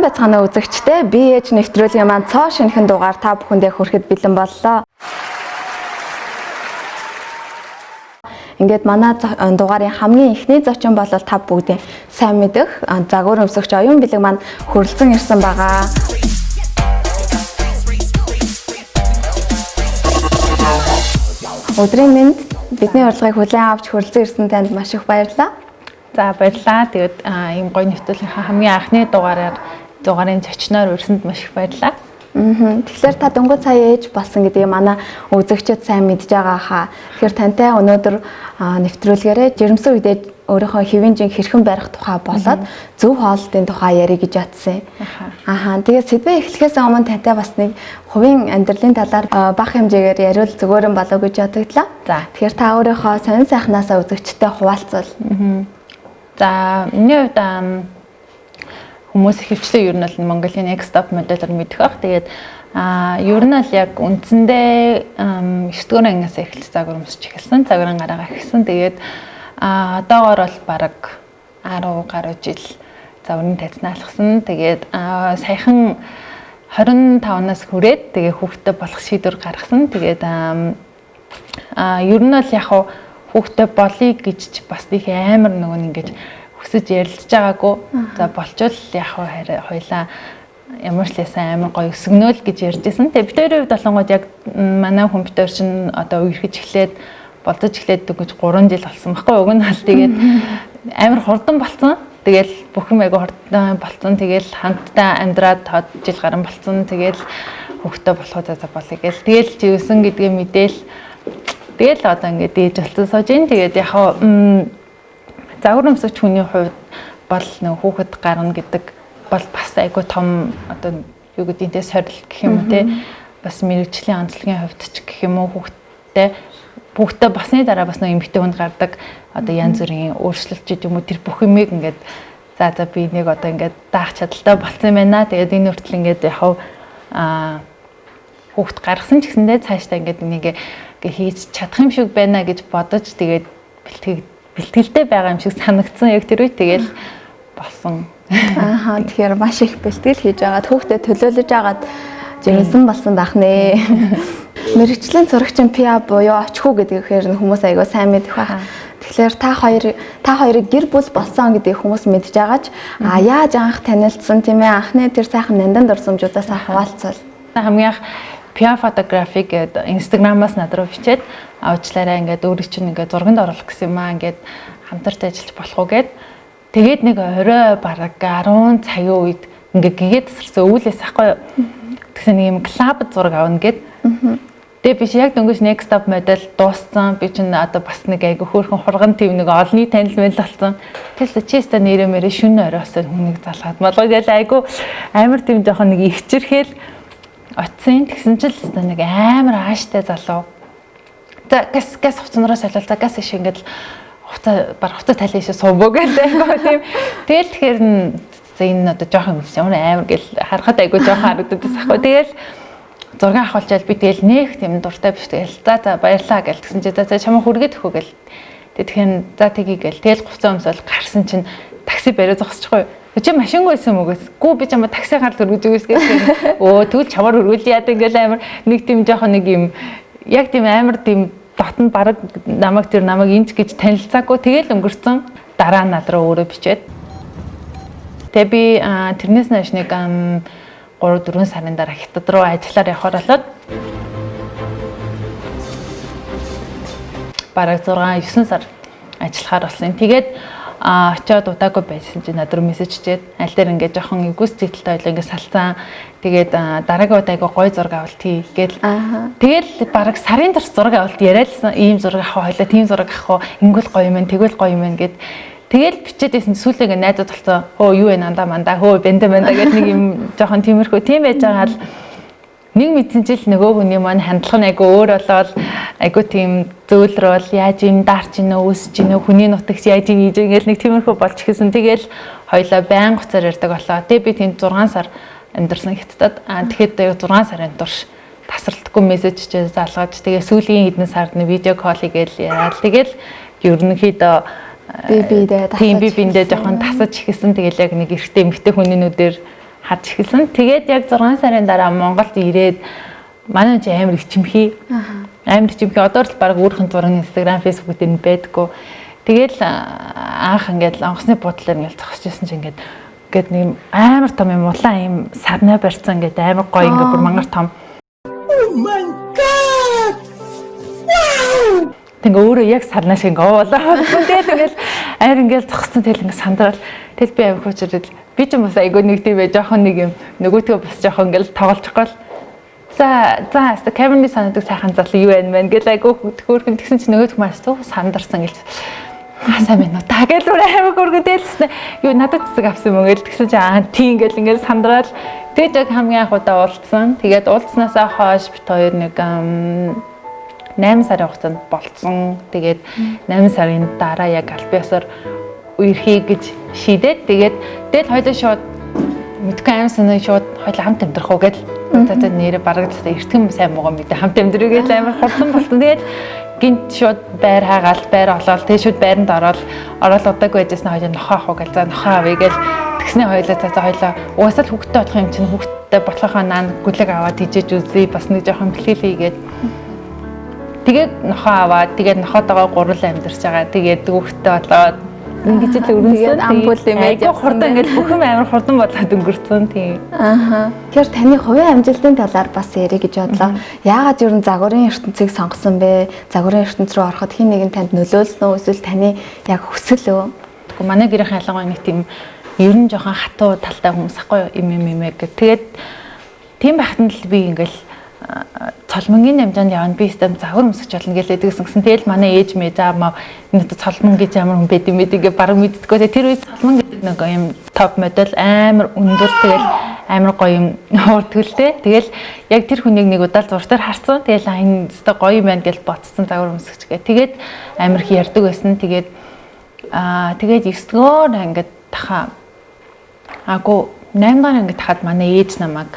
Сайн байцгаана уу үзэгчдээ. Би ээж нэвтрүүлгийн маань цоо шинэхэн дугаар та бүхэндээ хүрэхэд бэлэн боллоо. Ингээд манай дугаарын хамгийн эхний зочин бол та бүгдийн сайн мэдэх загвар өмсөгч оюун бэлэг маань хүрэлцэн ирсэн байгаа. Өдрийн мэнд бидний урилгыг хүлээн авч хүрэлцэн ирсэн танд маш их баярлалаа. За баярлалаа. Тэгээд ийм гоё нэвтрүүлгийнхаа хамгийн анхны дугаарын зочноор урьсанд маш их баярлалаа. Тэгэхээр та дөнгөж сая ээж болсон гэдгийг манай үзэгчид сайн мэдж байгаа хаа. Тэгэхээр тантай өнөөдөр нэвтрүүлгээрээ жирэмсэн үедээ өөрийнхөө хэвийн жин хэрхэн барих тухай болоод зөв хоолтын тухай ярих гэж бодсон. Тэгээд сэдвээ эхлэхээс өмнө тантай бас нэг хувийн амьдралын талаар бага хэмжээгээр яриул зөвөрөн болов гэж бодогдлоо. Тэгэхээр та өөрийнхөө сонин сайхнаасаа үзэгчтэй хуваалцвал. За миний хувьд хүмүүс ихэвчлэн ер нь бол Монголын Next Stop моделээр мэдэх баг. Тэгээд ер нь л яг үндсэндээ 9-р ангиас эхэлж загвар өмсөж эхэлсэн. Загварын гараа эхэлсэн. Тэгээд одоогоор бол бараг 10 гаруй жил загварын тайзнаа алхсан. Тэгээд саяхан 25-наас хүрээд тэгээ хүүхдтэй болох шийдвэр гаргасан. Тэгээд ер нь л яг хүүхдтэй болъё гэж бас их амар нөгөө ингэж хүсэж ярилцж байгаагүй. За болчвол яг хоёлаа ямар ч лээсэн амар гоё өсгөнөөл гэж ярьжсэн. Тэгээ бид хоёрын хувьд болонгод яг манай компьютер чинь одоо үерхэж эхлээд болдож эхлээд гэж 3 жил болсон баггүй. Уг нь бол тэгээд амар хурдан болсон. Тэгэл бүх юм айгу хурдан болсон. Тэгэл хамтдаа амьдраад тод жил гарan болсон. Тэгэл хүүхдтэй болохоо за болъё гэл. Тэгэл живсэн гэдгээ мэдээл. Тэгэл одоо ингээд дээж болсон сууж ин. Тэгээд яг загвар өмсөгч хүний хувьд бол нэг хүүхэд гарна гэдэг бол бас айгүй том одоо юу гэдгийг те сорил гэх юм уу те бас мэрэгжлийн онцлогийн хувьд ч гэх юм уу хүүхдтэй басны дараа бас нэг эмэгтэй хүнд гардаг одоо янз бүрийн өөрчлөлт ч юм уу тэр бүх юмыг ингээд за би нэг одоо ингээд даах чадaltaй болсон юм байна. Тэгээд энэ хүртэл ингээд яг хүүхд гаргасан ч гэсэндээ цаашдаа ингээд нэг хийж чадах юм шиг байна гэж бодож тэгээд бэлтгэлтэй байгаа юм шиг санагдсан. Яг тэр үед тэгэл болсон. Тэгэхээр маш их бэлтгэл хийж агаад хүүхдэд төлөөлөж агаад жимсэн болсон байх нэ. Мэргэжлийн зурагчин Пиа буюу очхүү гэдгээр нь хүмүүс айгаа сайн мэдэх байх. Тэгэхээр та хоёрыг гэр бүл болсон гэдгийг хүмүүс мэдж байгаач яаж анх танилцсан тийм ээ анхны тэр сайхан нандин дурсамжуудаас хаваалцвал. Хамгийн анх Pia Photography гэдэг Instagram-аас над руу бичээд авчлаараа ингээд өөрөө чинь ингээд зурганд оруулах гэсэн юм аа ингээд хамтарч ажиллаж болох уу гэд. Тэгээд нэг орой бараг 10 цагийн үед ингээд гэгээд тасарсан өвлөөс ахгүй. Тэгсэн нэг юм клуб зураг авна гэд. Тэгээд биш яг дөнгөж Next Stop модель дууссан. Би чинь одоо бас нэг айгу хөөрхөн хурган тийм нэг олонний танил мэл болсон. Тэгэлээ чистэ нэрэмэрэ шүн оройсоо хүнийг залгаад малгай гээл айгу амар тийм жоохон нэг ихчэрхэл оцсон тэгсэн чил нэг амар ааштай залуу. За газ хувцснараас солиулцаа газ иш ингээд хувцас талын шиг сувбоо гэдэг тийм. Тэгэл тэгэхээр энэ одоо жоохон амар гэл харахад айгу жоохон харагддаг ахгүй. Тэгэл зураг авахулчаал би тэгэл нэг тийм дуртай биш тэгэл за баярлаа гэл тэгсэн чи за чамаа хүргээд өгөө гэл. Тэгэхээр за тгий гэл тэгэл хувцас өмсөл гарсан чинь такси бариу зогсчихгүй. Чи машингүй байсан юм уу гэс. Гүү би чамаа таксигаар өргөж өгөөс гэж. Тэгвэл чамаар өргөөл яа ингээл амар нэг тийм жоохон нэг юм яг тийм амар тийм дотн бараг намайг инж гэж танилцаагүй тэгэл өнгөрцөн дараа над руу өөрөө бичээд. Тэгээ би тэрнээс нааш нэг 3-4 сарын дараа Хятад руу ажиллаар явхаар болоод бараг 6-9 сар ажиллахаар болсон. Тэгээд очоод удаагүй байсан чинь над руу мессеж чээд аль дээр ингээд жоохон эвгүйс зэтэл тойлоо ингээд салцсан. Тэгээд дараагийн удаа айгаа гой зураг авалт хий гээл. Тэгэл бараг сарын дарс зураг авалт яриалсан. Ийм зураг авах хоёлаа тийм зураг авах ингүүл гоё юм тэгвэл гоё юм гэд. Тэгэл бичээд байсан сүүлээ ингээд найзууд толцоо. Хөө юу вэ нандаа мандаа хөө бэнтэ гэл нэг юм жоохон тиймэрхүү тийм байж байгаа л нэг мэдсэн чил нөгөө хүний маань хандлага нь айгу өөр болоод айгу тийм зөөлрөл яаж юм дарч ийнө үүсэж ийнө хүний нутагч яаж ийж ингээл нэг тиймэрхүү болж ихсэн. Тэгэл хоёлаа байн гоцоор ярьдаг болоо. Тэгээ би тийм 6 сар амьдарсан Хятадд. Тэгэхэд 6 сарын турш тасралтгүй мессеж чиж залгаж тэгээ сүүлийн хэдэн сард нь видео колл хийгээл яриад тэгэл ерөнхийдөө би биндээ жоохон тасаж ихсэн. Тэгэл яг нэг эрэгтэй эмэгтэй хүний нүдээр харж эхэлсэн. Тэгээд яг 6 сарын дараа Монголд ирээд манай чи амар ичимхий. Амар ичимхий одоо л баг өөрхөн зураг Instagram, Facebook дээр байдаггүй. Тэгэл анх ингээд онгоцны буудлаар ингээд зогсож байсан чи ингээд нэг амар том юм улаан юм сарнаа барьсан ингээд амар гоё ингээд бүр мангар том. Oh my god. Тэг өөрөө яг сарнаа шиг ингээд болоо. Тэгэл ингээд амар ингээд зогссон тэгэл ингээд сандрал. Тэгэл би амар хуучраад би ч юм бас айгүй нэг тийм бай жоохон нэг юм нөгөөтгөө бас жоохон ингээд тоглохгүй л за Кевинний санаадаг сайхан зал юу байна мэн гэл айгүй хөөрхөн тэгсэн чи нөгөөдх маш сандарсан гэж сайн байна уу та гэл амар хөргөө дээлсэн юу надад цэцэг авсан юм гэл тэгсэн чи тийм гэл ингээд сандраад тэгээд яг хамгийн анх удаа уулзсан. Тэгээд уулзснаасаа хойш бит хоёр нэг 8 сарын хугацаанд болцсон. Тэгээд 8 сарын дараа яг альбиасаар үерхий гэж шийдээд тэгээд хоёул шууд мэдгүй аим санаа шууд хоёул хамт амьдрах уу гэл тэгээд нэрээ бараг эртгэн сайн муугаа мэдээ хамт амьдрэх гэж амар хурдан болтон. Тэгээд гинт шууд байр хаагаал байр олоод тэгээд шууд байранд ороод удаагүй байжсэн хоёул нохоо авах уу гэл за нохоо авъя гэл тэгснэ хоёулаа за хоёулаа угаасаа л хүүхдтэй болох юм чинь хүүхдтэй болохоо наан гүлэг аваад тийжээж үзье бас нэг жоохон бэлхийлээ гээд тэгээд нохоо аваад тэгээд нохоотойгоо гурван амьдарч байгаа. Тэгээд хүүхдтэй болоод ингэж л өрнөсөн. Амбул юмээ хурдан ингээд бүх юм амар хурдан болоод өнгөрцөн тийм. Тэгэхээр таны хувийн амжилтын талаар бас ярих гэж бодлоо. Яагаад ер нь загварын ертөнцийг сонгосон бэ? Загварын ертөнц рүү ороход хэн нэгэн танд нөлөөлсөн үү? Эсвэл таны яг хүсэл үү? Тэгэхгүй манай гэрийн ялангуяа нэг тийм ер нь жоохон хатуу талтай хүмүүс ахгүй юм гэх. Тэгээд тийм байхад л би ингээл цолмонгийн намжаанд явна би систем загвар өмсөж болно гэлээд гэсэн. Тэгэл манай ээж мээ заамаа энэ цолмон гэж ямар хүн байд юм бэ ингээ бараг мэддэггүй. Тэр үед цолмон гэдэг нэг юм топ модель амар өндөр тэгэл амар гоё юм ууртгэлтэй. Тэгэл яг тэр хүнийг нэг удаа зуртаар харсан. Тэгэл энэ өстой гоё юм байна гэж бодсон загвар өмсөж гээ. Тэгээд амар их ярддаг байсан. Тэгээд 9-р ангид таха агуу 8-р ангид тахад манай ээж намайг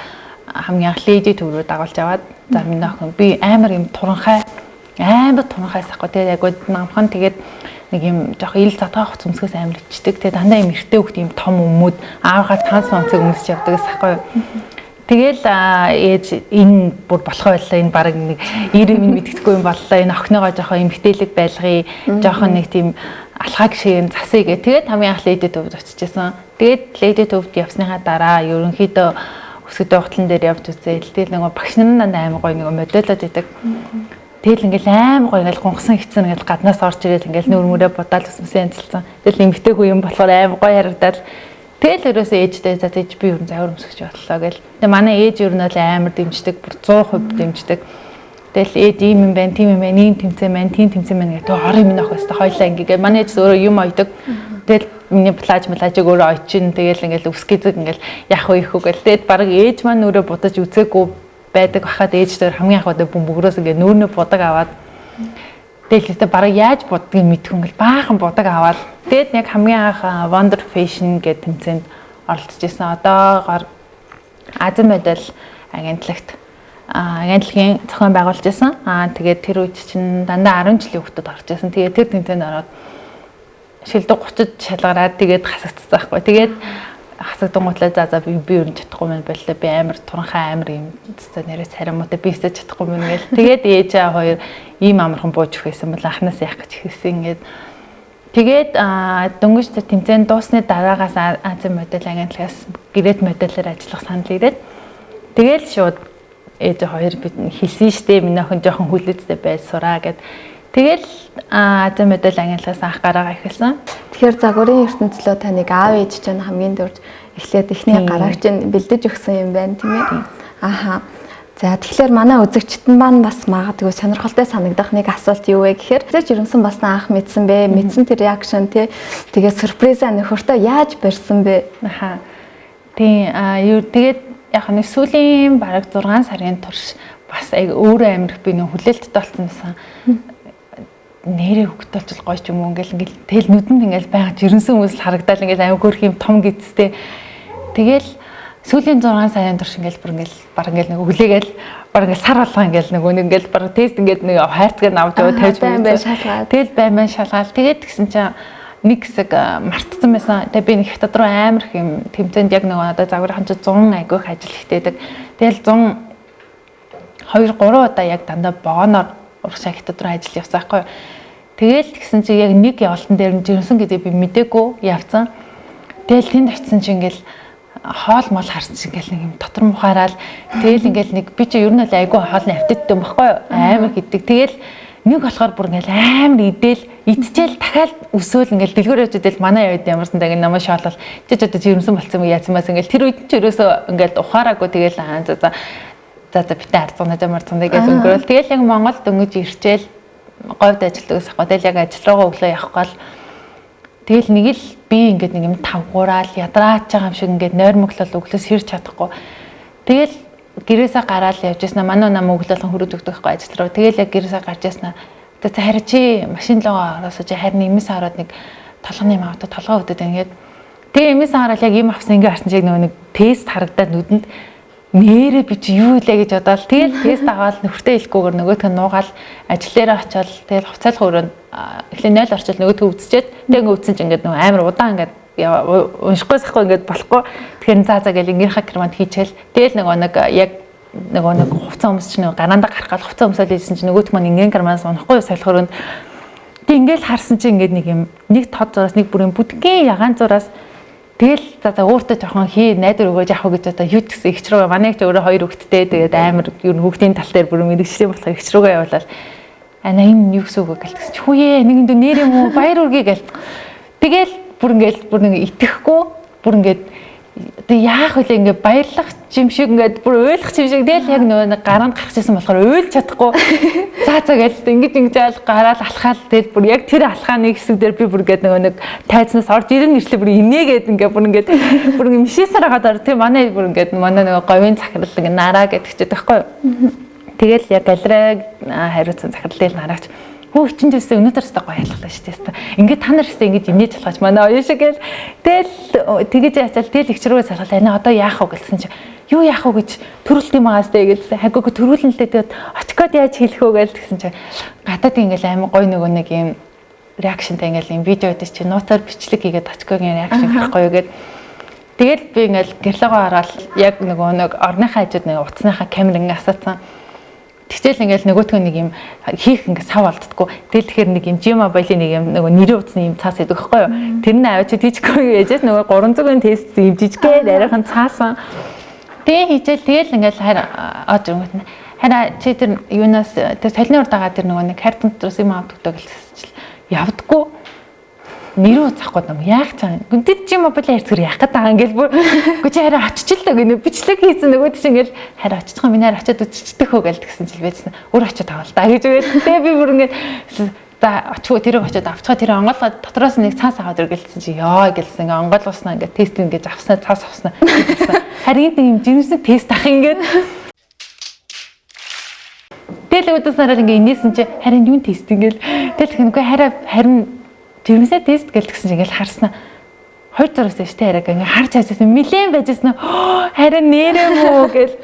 хамгийн анх леди төв рүү дагуулж аваад за миний охин би амар юм туранхай сахгүй тэгээд айгуу намхан тэгээд нэг юм жоох ил затгаах цөмсгөөс амар ичдэг тэгээд дандаа юм эртээ хөхт юм том өмүүд аавгаа цаанц онцог өмсч явдаг сахгүй. Тэгэл ээж энэ бүр болох байлаа энэ баг нэг 90 минут мэдгэдэггүй юм боллоо энэ охиноогоо жоохоо эмгтээлэг байлгая жоохоо нэг тийм алхаг шиг засъя гэ. Тэгээд хамгийн анх леди төвд очижсэн. Тэгээд леди төвд явсныхаа дараа ерөнхийдөө өсгөдөө хутлан дээр явж үзээл. Тэгэл нэг багш нар амар гоё нэг модельод идэг. Тэгэл ингээл амар гоё ингээл гонхсон хитсэн ингээл гаднаас орж ирэл ингээл нүүр мөрөө будаал өсмөсөн янзлсан. Тэгэл эмгтэй хүү юм болохоор амар гоё харагдаад тэгэл ерөөсөө ээжтэй за тийж би ер нь загвар өмсгөж бодлоо гэл. Тэгээ манай ээж ер нь бол амар дэмждэг, бүр 100% дэмждэг. Тэгэл ээж ийм юм байна, тийм юм байна, ийм тэмцээн байна, тийм тэмцээн байна гэдэг орой минь ах өстө хоёлаа ингээ. Манай ээж өөрөө юм ойдог. Тэгэл миний плажыг өөрөө ойчин тэгэл ингээл өсгийдэг ингээл яах вэ ихүү гэл. Тэгэд баг ээж маань өөрөө будаж үзээгүй байдаг бахад ээж дээр хамгийн анх удаа бөмбөгрөөс ингээ нүүрнөө будаг аваад тэгэл өстө баг яаж будгийг мэдгүй ингээл баахан будаг аваад тэгэд яг хамгийн анх Wonder Fashion гэдэг тэмцээнд оролцож исэн. Одоогоор Азийн модель агентлагийн зохион байгуулж исэн. Тэгээд тэр үед чинь дандаа 10 жилийн хүүхдүүд орж исэн. Тэгээд тэр тэмцээнд ороод шилдэг 30 шалгараад тэгээд хасагдсан байхгүй. Тэгээд хасагдангуутлаа за би ер нь чадахгүй мэн боллоо. Би амар туранхай амар юм өстой нэрээ царамуутай би өстой чадахгүй мэн гээл. Тэгээд ээжээ хоёр ийм амархан бууж өгсөн бол анханаас яах гэж хэлсэн. Тэгээд дөнгөж тэмцээнд дуусны дараагаас Азийн модель агентлагаас гэрээт модельээр ажиллах санал ирээд тэгээд шууд ээж хоёр бид хэлсэн штэ миний охин жоохон хүлээдтэй байж сураа гэд. Тэгэл Азийн модель агентлагаас анх гараагаа эхэлсэн. Тэгэхээр загварын ертөнцлөө таныг аав ээж чинь хамгийн дөрж эхлээд эхний гарааг чинь бэлдэж өгсөн юм байна тийм ээ. Аха. За тэгэхээр манай үзэгчтэн маань бас магадгүй сонирхолтой санагдах нэг асуулт юу вэ гэхээр тэр жирэмсэн басна анх мэдсэн бэ? Мэдсэн тэр реакшн тий. Тэгээд сюрприза нөхөртөө яаж барьсан бэ? Аха. Тэгээд яг нэг сүүлийн бараг 6 сарын турш бас өөрөө амирх би нөх хүлээлттэй болсон байсан. Нэрээ хөгтөлж гоё ч юм уу ингээл тэл нүдэнд ингээл байга жирэмсэн хүмүүс харагдал ингээл аяг хөрх юм том гидстэй. Тэгэл сүүлийн 6 сарын турш ингээл баг ингээл нэг хүлээгээл баг ингээл сар болгоо ингээл ингээл баг тест ингээд нэг хайрцгаар авч яваад тавьж байсан. Тэгэл баймаа шалгаал. Тэгээд тэгсэн чинь нэг хэсэг мартсан байсан. Тэгээ би нэг хятад руу амар их юм тэмцээнд яг нөгөө одоо загвархан ч 100 айгүйх ажил хийдэг. Тэгэл 100 2 3 удаа яг дандаа богоноор урагшаа хятад руу ажил явсан байхгүй. Тэгэл тэгсэн чи яг нэг явалтан дээр жирэмсэн гэдэг би мдээгүй явцсан. Тэгэл тэнд очисон чи ингээл хоол мол харсан чи ингээл нэг юм дотор мухаарал тэгэл ингээл нэг би чи ер нь л айгүй хоолны аппетиттэй байхгүй амар гэдэг. Тэгэл нэг болохоор бүр ингээл амар идэл идчихэл дахиад өсөөл ингээл дэлгүүр явж идэл манай явд ямарсан даг намаа шоолол чи одоо жирэмсэн болцсон юм яасан мас ингээл тэр үед ч ерөөсөө ингээл ухаараагүй тэгэл за битээ харцгаана жамарцгаана гэж өнгөрөөл тэгэл яг Монголд дөнгөж ирчээл говьд ажилладаг гэсэхгүй тэгэл яг ажил руугаа өглөө явахгүй л тэгэл нэг л би ингээд нэг юм тавгуураал ядраач байгаа юм шиг ингээд нойр мөглөл өглөөс хэрч чадахгүй тэгэл гэрээсээ гараад явж яснаа манай нам өглөөлөн хөрөж өгдөг байхгүй ажил руу тэгэл яг гэрээсээ гарч яснаа тэгээ харин чи машин лугаа ороосоо чи харин эмээс хараад нэг толгоны юм аваад толгоо өдөд ингээд тэгээ эмээс хараад яг юм авсан ингээд харсан чиг нөгөө нэг тест харагдаад нүдэнд нэрээ би чи юу илээ гэж бодоол тэгэл тест аваад нөхөртөө хэлэхгүйгээр нөгөөх нь нуугаал ажлаараа очиод тэгэл хуцайлах өрөөнд эхлээ 0 орчил нөгөөдгөө үдсчихэд тэгээ үдсэн чи ингээд нөгөө амар удаан ингээд уншихгүй сахгүй ингээд болохгүй тэгэхээр заа гэл ингээрхэ кремант хийчихэл тэгэл нэг яг нэг хувцас өмс чинь гараандаа гарах гал хувцас өмсөөл ийсэн чинь нөгөөт маань ингийн креманаас унахгүй солихороо тэг ингээл харсан чи ингээд нэг юм нэг тод зураас нэг бүрийн бүдгийн ягаан зураас тэгэл за өөртөө жоохон хий найдвар өгөөж явах гэж одоо юу гэсэн ихч рүү манай их өөрөө 2 хүүхэдтэй тэгээд амар юу хүүхдийн тал дээр бүр мэрэгчлийн болохоор ихч рүүгээ явуулаад ана юм юу гэсэн үг гэлтсэн чи хүүе нэг юм нэр юм уу баяр үргээ гэл тэгэл бүр нэг итгэхгүй бүр ингээд тэг яах вэ ингээд баярлах юм шиг ингээд бүр уйлах юм шиг тэгэл яг нөгөө гараанд гарчихсан болохоор уйлж чадахгүй за гэлээ ингэж айл гараал алхаал тэгэл бүр яг тэр алхааны хэсэг дээр би бүр ингээд нөгөө нэг тайзнаас орж ирэн ирчлээ бүр инээгээд ингээд бүр мишээсээр хагаад тэг манай бүр ингээд манай нөгөө говийн захирал ингээд нараа гэдэг ч байхгүй тэгэл яг галерей хариуцсан захирал дээр нараач хөө чинь дэсээ өнөөдөр өстө гоё ялгалаа шүү дээ. Ингээд та нар өстө ингэж инээж болохооч манай оюу шиг гэл тэгэл тэгэж ячаал тэгэл их чиргээ салгал ана одоо яах вэ гэсэн чи юу яах вэ гэж төрүүлт юм аагаас дээ гэдсэн хаггүй төрүүлнэлээ тэгээд очкод яаж хэлэх вэ гээл тэгсэн чи гадаад ингээл амар гоё нөгөө нэг юм реакшнтай ингээл юм видео дээр чи нууцаар бичлэг хийгээд очкогийн реакшн хийхгүй юу гэд тэгэл би ингээл гэрлэгөө хараад яг нөгөө нэг орныхаа хажууд нэг утасныхаа камерын асаацсан тэгтэл ингээл нөгөөтгөө нэг юм хийх ингээ сав алддаггүй. Тэгэл тэгэхээр нэг юм G-Mobile-ийн нэг юм нөгөө нэрийн утасны юм цаас байдаг байхгүй юу? Тэр нь аваад чи тийчгүй яжээс нөгөө 300-ын тест юм жижигхэн дараахан цаасан. Тэгээ хийчихэл тэгэл ингээл оож өнгөт нь. Хараа чи тэр юунаас тэр солины урдаага тэр нөгөө нэг карт дотроос юм авдаг гэсэн явдаггүй. Нэрөө захгүй юм яах чам. Гүнтэд G-Mobile ярьцгаар яах гэдэг юм ингээл бүр үгүй чи хараа очиж л да гэнэ бичлэг хийсэн нөгөө тийш ингээл хараа очихгүй минаар очиод үччихдэг хөө гээл тэгсэн чил байцсан. Өөр очиод авал да гэж үгээд тэгээ би бүр ингээд за очихгүй тэрийг очиод авчихаа тэр онгоолгоо дотроос нэг цаас аваад иргэлсэн чи ёо гэлсэн ингээ онгоолгосноо ингээ тест ингэж авснаа цаас авснаа. Харин нэг юм жинсэн тест ах ингээд тэгэл өдөөсөөр ингээ инээсэн чи харин юу тест ингээл тэгэл тэгэхгүй харин жирэмсээ тест гэлтгсэн чинь ингээл харснаа 2 зураас дэжтэй хараг ингээ харж хайсан нилээн байжсэн харин нэрээ мүү гэл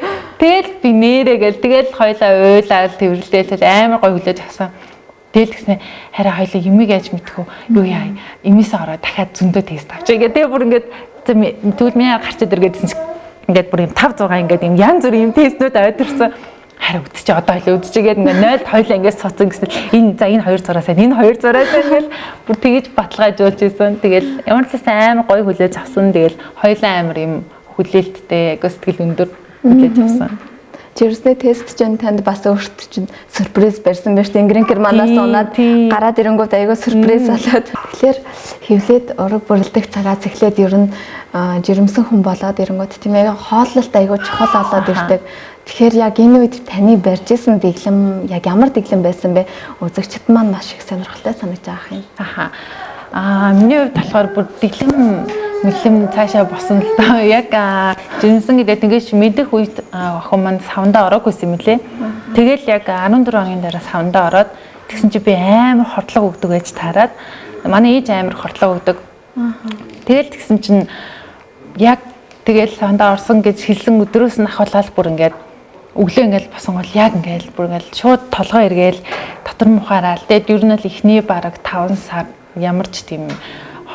тэгэл би нэрээ гэл тэгэл хоёлаа уйлаад тэрвэрлдэл амар гой хүлээж авсан тэгэл тэгснэ хараа хоёлаа юмыг яаж мэдхүү юу яа эмээс ороо дахиад зөндөө тест авчаа гэх тэгээ бүр ингээд тэгвэл миний гарчаад иргэдсэн чинь ингээд бүр юм 5 6 ингээд юм янз бүрийн юм тестнүүд аваад ирсэн хараа үдчих одоо хэл үдчихгээд ингээ 0-д хоёлаа ингээ цоцсон гэсэн энэ за энэ 2 зураасаа энэ 2 зураасаа ингээл бүр тэгэж баталгаажуулж ийсэн. Тэгэл ямар ч байсан амар гоё хүлээж авсан. Тэгэл хоёлаа амар юм хүлээлттэй агай сэтгэл өндөр хүлээж авсан. Жирэмсний тест чинь танд бас өөрт чинь сюрприз барьсан байж тэнгэрийн керманаас унаад гараад ирэнгүүт айгаа сюрприз болоод тэгэхээр хевлээд ураг бүрлдэх цагаас эхлээд ер нь жирэмсэн хүн болоод ирэнгүүт тийм ээ хооллолт айгаа чухал болоод ирдэг. Тэгэхээр яг энэ үед таны барьж исэн дэглэм яг ямар дэглэм байсан бэ? Үзэгчд маань маш их сонирхолтой санаж байгаа юм. Миний хувьд болохоор бүр дэглэм цаашаа босон л доо. Яг жирэмсэн гэдэг тэгэж мэдэх үед охин маань савндаа ороогүйсэн юм лээ. Тэгэл яг 14 хоногийн дараа савндаа ороод тэгсэн чи би амар хортлого өгдөг байж таарад. Манай ээж амар хортлого өгдөг. Тэгэл тэгсэн чинь яг тэгэл савндаа орсон гэж хэлсэн өдрөөс нь ахвалал бүр ингээд өглөө ингээл босон бол яг ингээл бүр ингээл шууд толгой эргээл дотор мухаараа. Тэгэд ер нь л ихний бараг 5 сар ямар ч тийм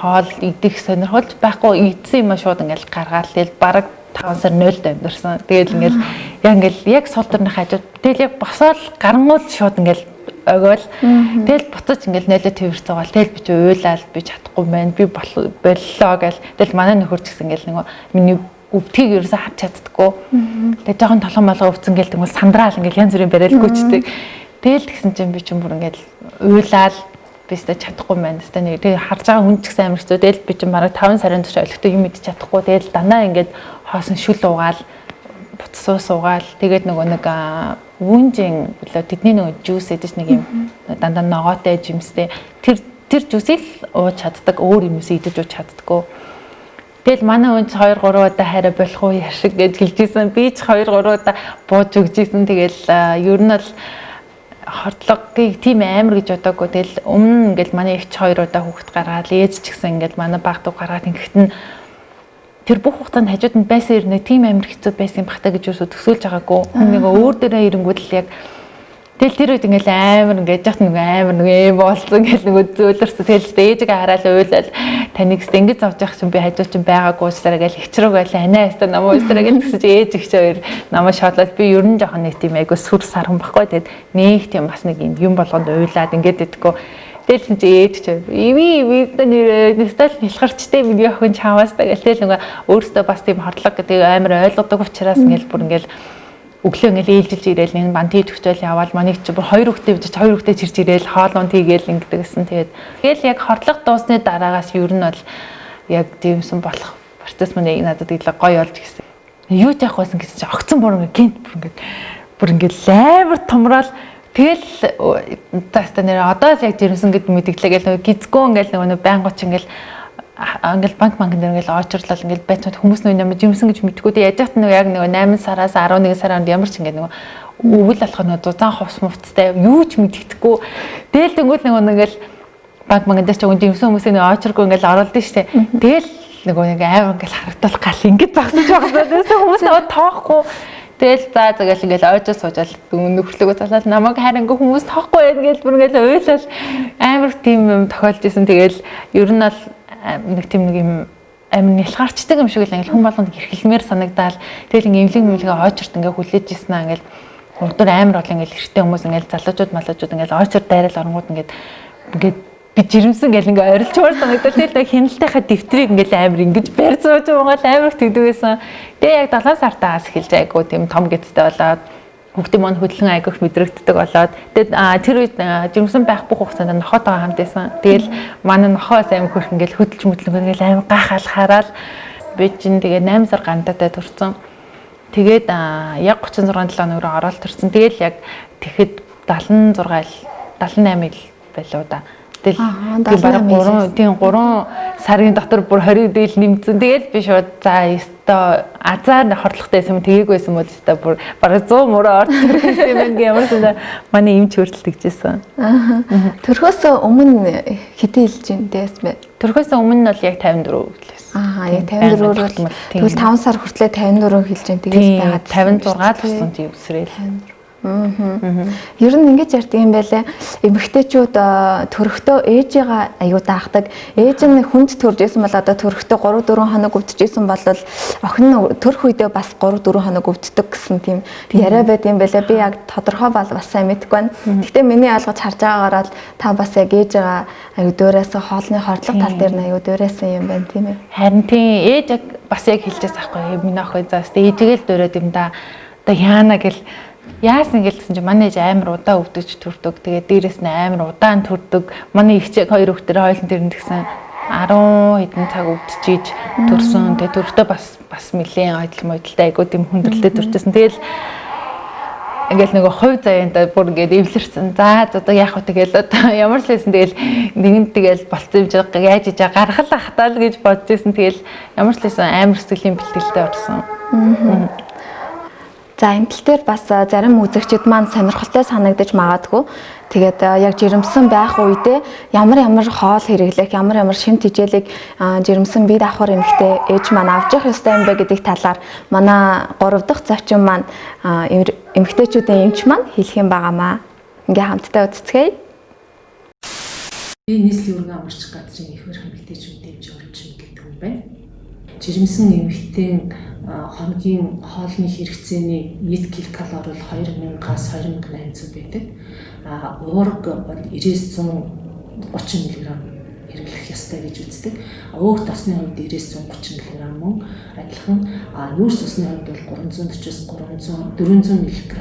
хоол идэх сонирхолж байхгүй идсэн юм шууд ингээл гаргаад тэгэл бараг 5 сар 0-д амьдэрсэн. Тэгэл ингээл яг сул дорны хажууд тэгэл яг босоод гарангуул шууд ингээл өгөөл. Тэгэл буцаж ингээл 0-д твэрч байгаа. Тэгэл би ч уйлаад би чадахгүй байна. Би боллоо гэл. Тэгэл манай нөхөр ч гэсэн ингээл нөгөө миний өвдгийг ерөөсөө хавч чаддаггүй. Тэгээ жоохон толгой малгай өвцөн гээл тэгвэл сандраал ингээл янз бүрийн барайл гүйчдэг. Тэгэл тэгсэн чинь би ч юм бүр ингээл уйлаад бистэ чадахгүй байна. Тэгээ харж байгаа хүн ч гэсэн амар хэцүү. Тэгэл би чинь бараг 5 сарын турш олигтой юм идэж чадахгүй. Тэгэл дандаа ингээд хоосон шүл уугаал, буцсуу суугаал. Тэгээд нөгөө нэг вүнжин болоо тэдний нөгөө жуус идэж нэг юм дандаа ногоотой жимстэй. Тэр жуусыг ууж чаддаг. Өөр юмс идэж ууж чаддаггүй. Тэгэл манай хүн 2 3 удаа хараа болох уу яшиг гэж хэлжсэн. Би ч 2 3 удаа бууж өгчээсэн. Тэгэл ер нь бол хордлогыг тийм амар гэж бодоагүй. Тэгэл өмнө ингээл манай их 2 удаа хүүхэд гаргаад ээж ч гэсэн ингээл манай баг дүү гаргаад ингэхт нь тэр бүх хугацаанд хажууд нь байсан ирнэ тийм амар хэцүү байсан юм бахта гэж юусоо төсөөлж байгаагүй. Нэг өөр дээрээ ирэнгүүт л яг тэгэл тэр үед ингээл амар ингээд яхад нэг амар нэг болцсон ингээл нэг зөөлөрсөн. Тэгэл ээжгээ хараад уйлал таныг ингэж авч явах чинь би хажууд чинь байгаагүй уусараа гэл хичрэг байлаа. Анаа яста намаа уусараа гэл гэсэн чи ээж их хоёр намаа шоолоод би ер нь жоохон нэг тийм айгу сүр сархан баггүй. Тэгэд нэг тийм бас нэг юм болгонд уйлаад ингээд идэггүй. Дэлсэн чи ээж ч иви нэстал нэлхарчтэй миний охин чамаастай гэл тэл нөгөө өөрөөсөө бас тийм хордлого гэдэг амар ойлгодог учраас ингээл бүр ингээл өглөө ингээл ээлжилж ирээл энэ банти төгтөл яваал манайх чи бүр 2 хүүхдээ бижиж 2 хүүхдээ чирж ирээл хоолунд хийгээл ингэдэг гэсэн. Тэгэл яг хордлого дуусны дараагаас ер нь бол яг дэмсэн болох процесс мань надад илүү гоё болж гисэн. Юу ч яах байсан гэсэн чи огцон бүр ингээд гинт бүр ингээд лайвар томрол. Тэгэл таста нэр одоо яг жирэмсэн гэд мэдгэлээ гэл гизгөө ингээл нөгөө байнгуч ингээл банк дээр ингээл очрлол ингээл байцаад хүмүүс нөө ямар жирэмсэн гэж мэдгүй дээ яаж яат нөгөө яг нөгөө 8 сараас 11 сард ямар ч ингээл нөгөө өвөл алах нөгөө зузаан хувс мувцтай юу ч мэддэхгүй. Тэгэл тэнгуэл нөгөө ингээл банк дээр ч жирэмсэн хүмүүсийн очргүй ингээл оролдсон штэ. Тэгэл нөгөө нэг аав ингээл харагдал гал ингээд загсаж байгаа. Тэрээс хүмүүс тоохгүй. Тэгэл за тэгэл ингээл ойжоо суужаал нөхрлөгөө залаад намайг харин ингээ хүмүүс тоохгүй байх гэж бүр ингээл уйлал амар тийм юм тохиолж исэн. Тэгэл ер нь бол нэг тийм нэг юм амар нялхаарчдаг юм шиг л ингээл хүн болгонд хэрхэлмээр санагдаал. Тэгэл ингээл имлэг ойчорт ингээ хүлээж исэн аа ингээл урдуур амар бол ингээл эрттэй хүмүүс ингээл залуучууд малуучууд ингээл ойчор дайрал оронгууд ингээд би жирэмсэн гэл ингээ орилчмаар санагдал. Тэгэл хяналтынхаа дэвтрийг ингээл амар ингэж барь зууж байгаа амар тэгдэгсэн. Тэгээ яг 7 сартаас эхэлж айгу тийм том гэцтэй болоод хүүхдийн маань хөдөлгөн айгуух мэдрэгддэг болоод тэгээд тэр үед жирэмсэн байх бүх хугацаанд нохотойгоо хамт байсан. Тэгэл манай нохоос амар хөрх ингээл хөдөлж мэдлэг ингээл амар гайхал хараад би чинь тэгээ 8 сар гантатай төрсэн. Тэгээд яг 36 7 өнөөрөө ороод төрсэн. Тэгэл яг тэгэхэд 76 78 байлуу да. Тэгэл бараг 3 сарын дотор бүр 20 дээл нэмсэн. Тэгэл би шууд за ёстой азар хордлоготой юм тэгээгүй байсан мод ёстой бүр бараг 100 мөрөө орж ирсэн юм ингээ ямар ч манай эмч хөртөл тэгжсэн. Төрхөөс өмнө хэдий хэлж ин дэс бэ? Төрхөөс өмнө нь бол яг 54 хэлсэн. Яг 54 бол тэгвэл 5 сар хүртлээр 54 хэлж ин тэгээс байгаад 56 тусан тийм өсрэл. Ер нь ингэж ярьдаг юм байлаа. Эмэгтэйчүүд төрөхдөө ээжигээ аюу даахдаг. Ээж нь хүнд төрж исэн бол одоо төрөхдөө 3 4 хоног өвдөжсэн бол охин нь төрөх үедээ бас 3 4 хоног өвддөг гэсэн тийм яриа байд юм байлаа. Би яг тодорхой бол бас сайн мэдэхгүй байна. Гэхдээ миний ойлгож харж байгаагаараа та бас яг ээжигээ аюу дөөрөөсөө хоолны хордлого тал дээр нь аюу дөөрөөсөн юм байна тийм ээ. Харин тийм ээж яг бас яг хэлжээс аахгүй. Миний охин заас ээжигээ л дөөрөөд юм да. Одоо яана гэл яасан гэлсэн чи манай ээж амар удаа өвдөж төрдөг. Тэгээд дээрэс нь амар удаан төрдөг. Манай ихчээ 2 хүүхдэр хойлон дэрэн тэгсэн 10 хэдэн цаг өвдөж төрсөн. Тэгээд төрөхдөө бас нэлээд ойдл мойдолтой айгуу тийм хүндрэлтэй төрчихсэн. Тэгэл ингээл нөгөө хувь заяанда бүр ингээд эвлэрсэн. За одоо яах вэ тэгэл одоо ямар ч лсэн тэгэл нэгэн тэгэл болцсон юм чи яаж иж гаргал ахтаа л гэж бодож ирсэн. Тэгэл ямар ч лсэн амар сэтгэлийн бэлтгэлтэй болсон. За энэ тал дээр бас зарим үзэгчид маань сонирхолтой санагдаж магадгүй. Тэгээд яг жирэмсэн байх үедээ ямар хоол хэрэглэх, ямар шимт хичээлийг жирэмсэн бие давхар эмэгтэй ээж маань авч явах ёстой юм бэ гэдэг талаар манай 3 дахь зочин маань эмэгтэйчүүдийн эмч маань хэлэх юм байгаамаа. Ингээ хамтдаа үзцгээе. Би нийслэлийн үүрэг амарч газрын ихвэр эмэгтэйчүүдийн журч гэдэг юм байна. Жирэмсэн эмэгтэйн хоногийн хоолны хэрэгцээний нийт килокалори бол 2000-аас 2800 байдаг. Уурга бол 90-130 мг хэрэглэх ёстой гэж үздэг. Өөх тосны хувьд 90-130 мг мөн адилхан нүүрс усны хувьд бол 340-400 мг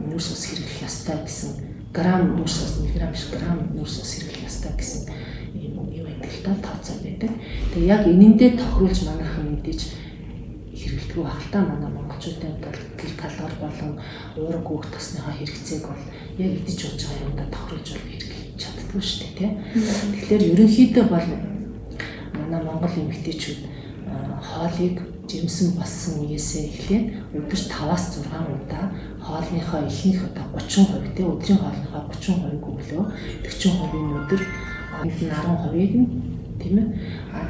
нүүрс ус хэрэглэх ёстой гэсэн грамм нүүрс ус миллиграмм биш грамм нүүрс ус хэрэглэх ёстой гэсэн юм байдаг л та тооцоо байдаг. Тэгээ яг энэндээ тохируулж манайхан мэдээж хэрэглэдэг байх л та манай монголчуудын бол килокалори болон уурга өөх тосныхаа хэрэгцээг бол яг идэж ууж байгаа юмдаа тохируулж хэрэглэж чаддгүй шүү дээ тийм. Тэгэхээр ерөнхийдөө бол манай монгол эмэгтэйчүүд хоолыг жирэмсэн болсон үеэсээ эхлээд өдөрт 5-6 удаа хоолныхоо ихэнх одоо 30% тийм өдрийн хоолныхоо 30%-ийг өглөө 40%-ийн өдөр 10%-ийг нь тийм ээ.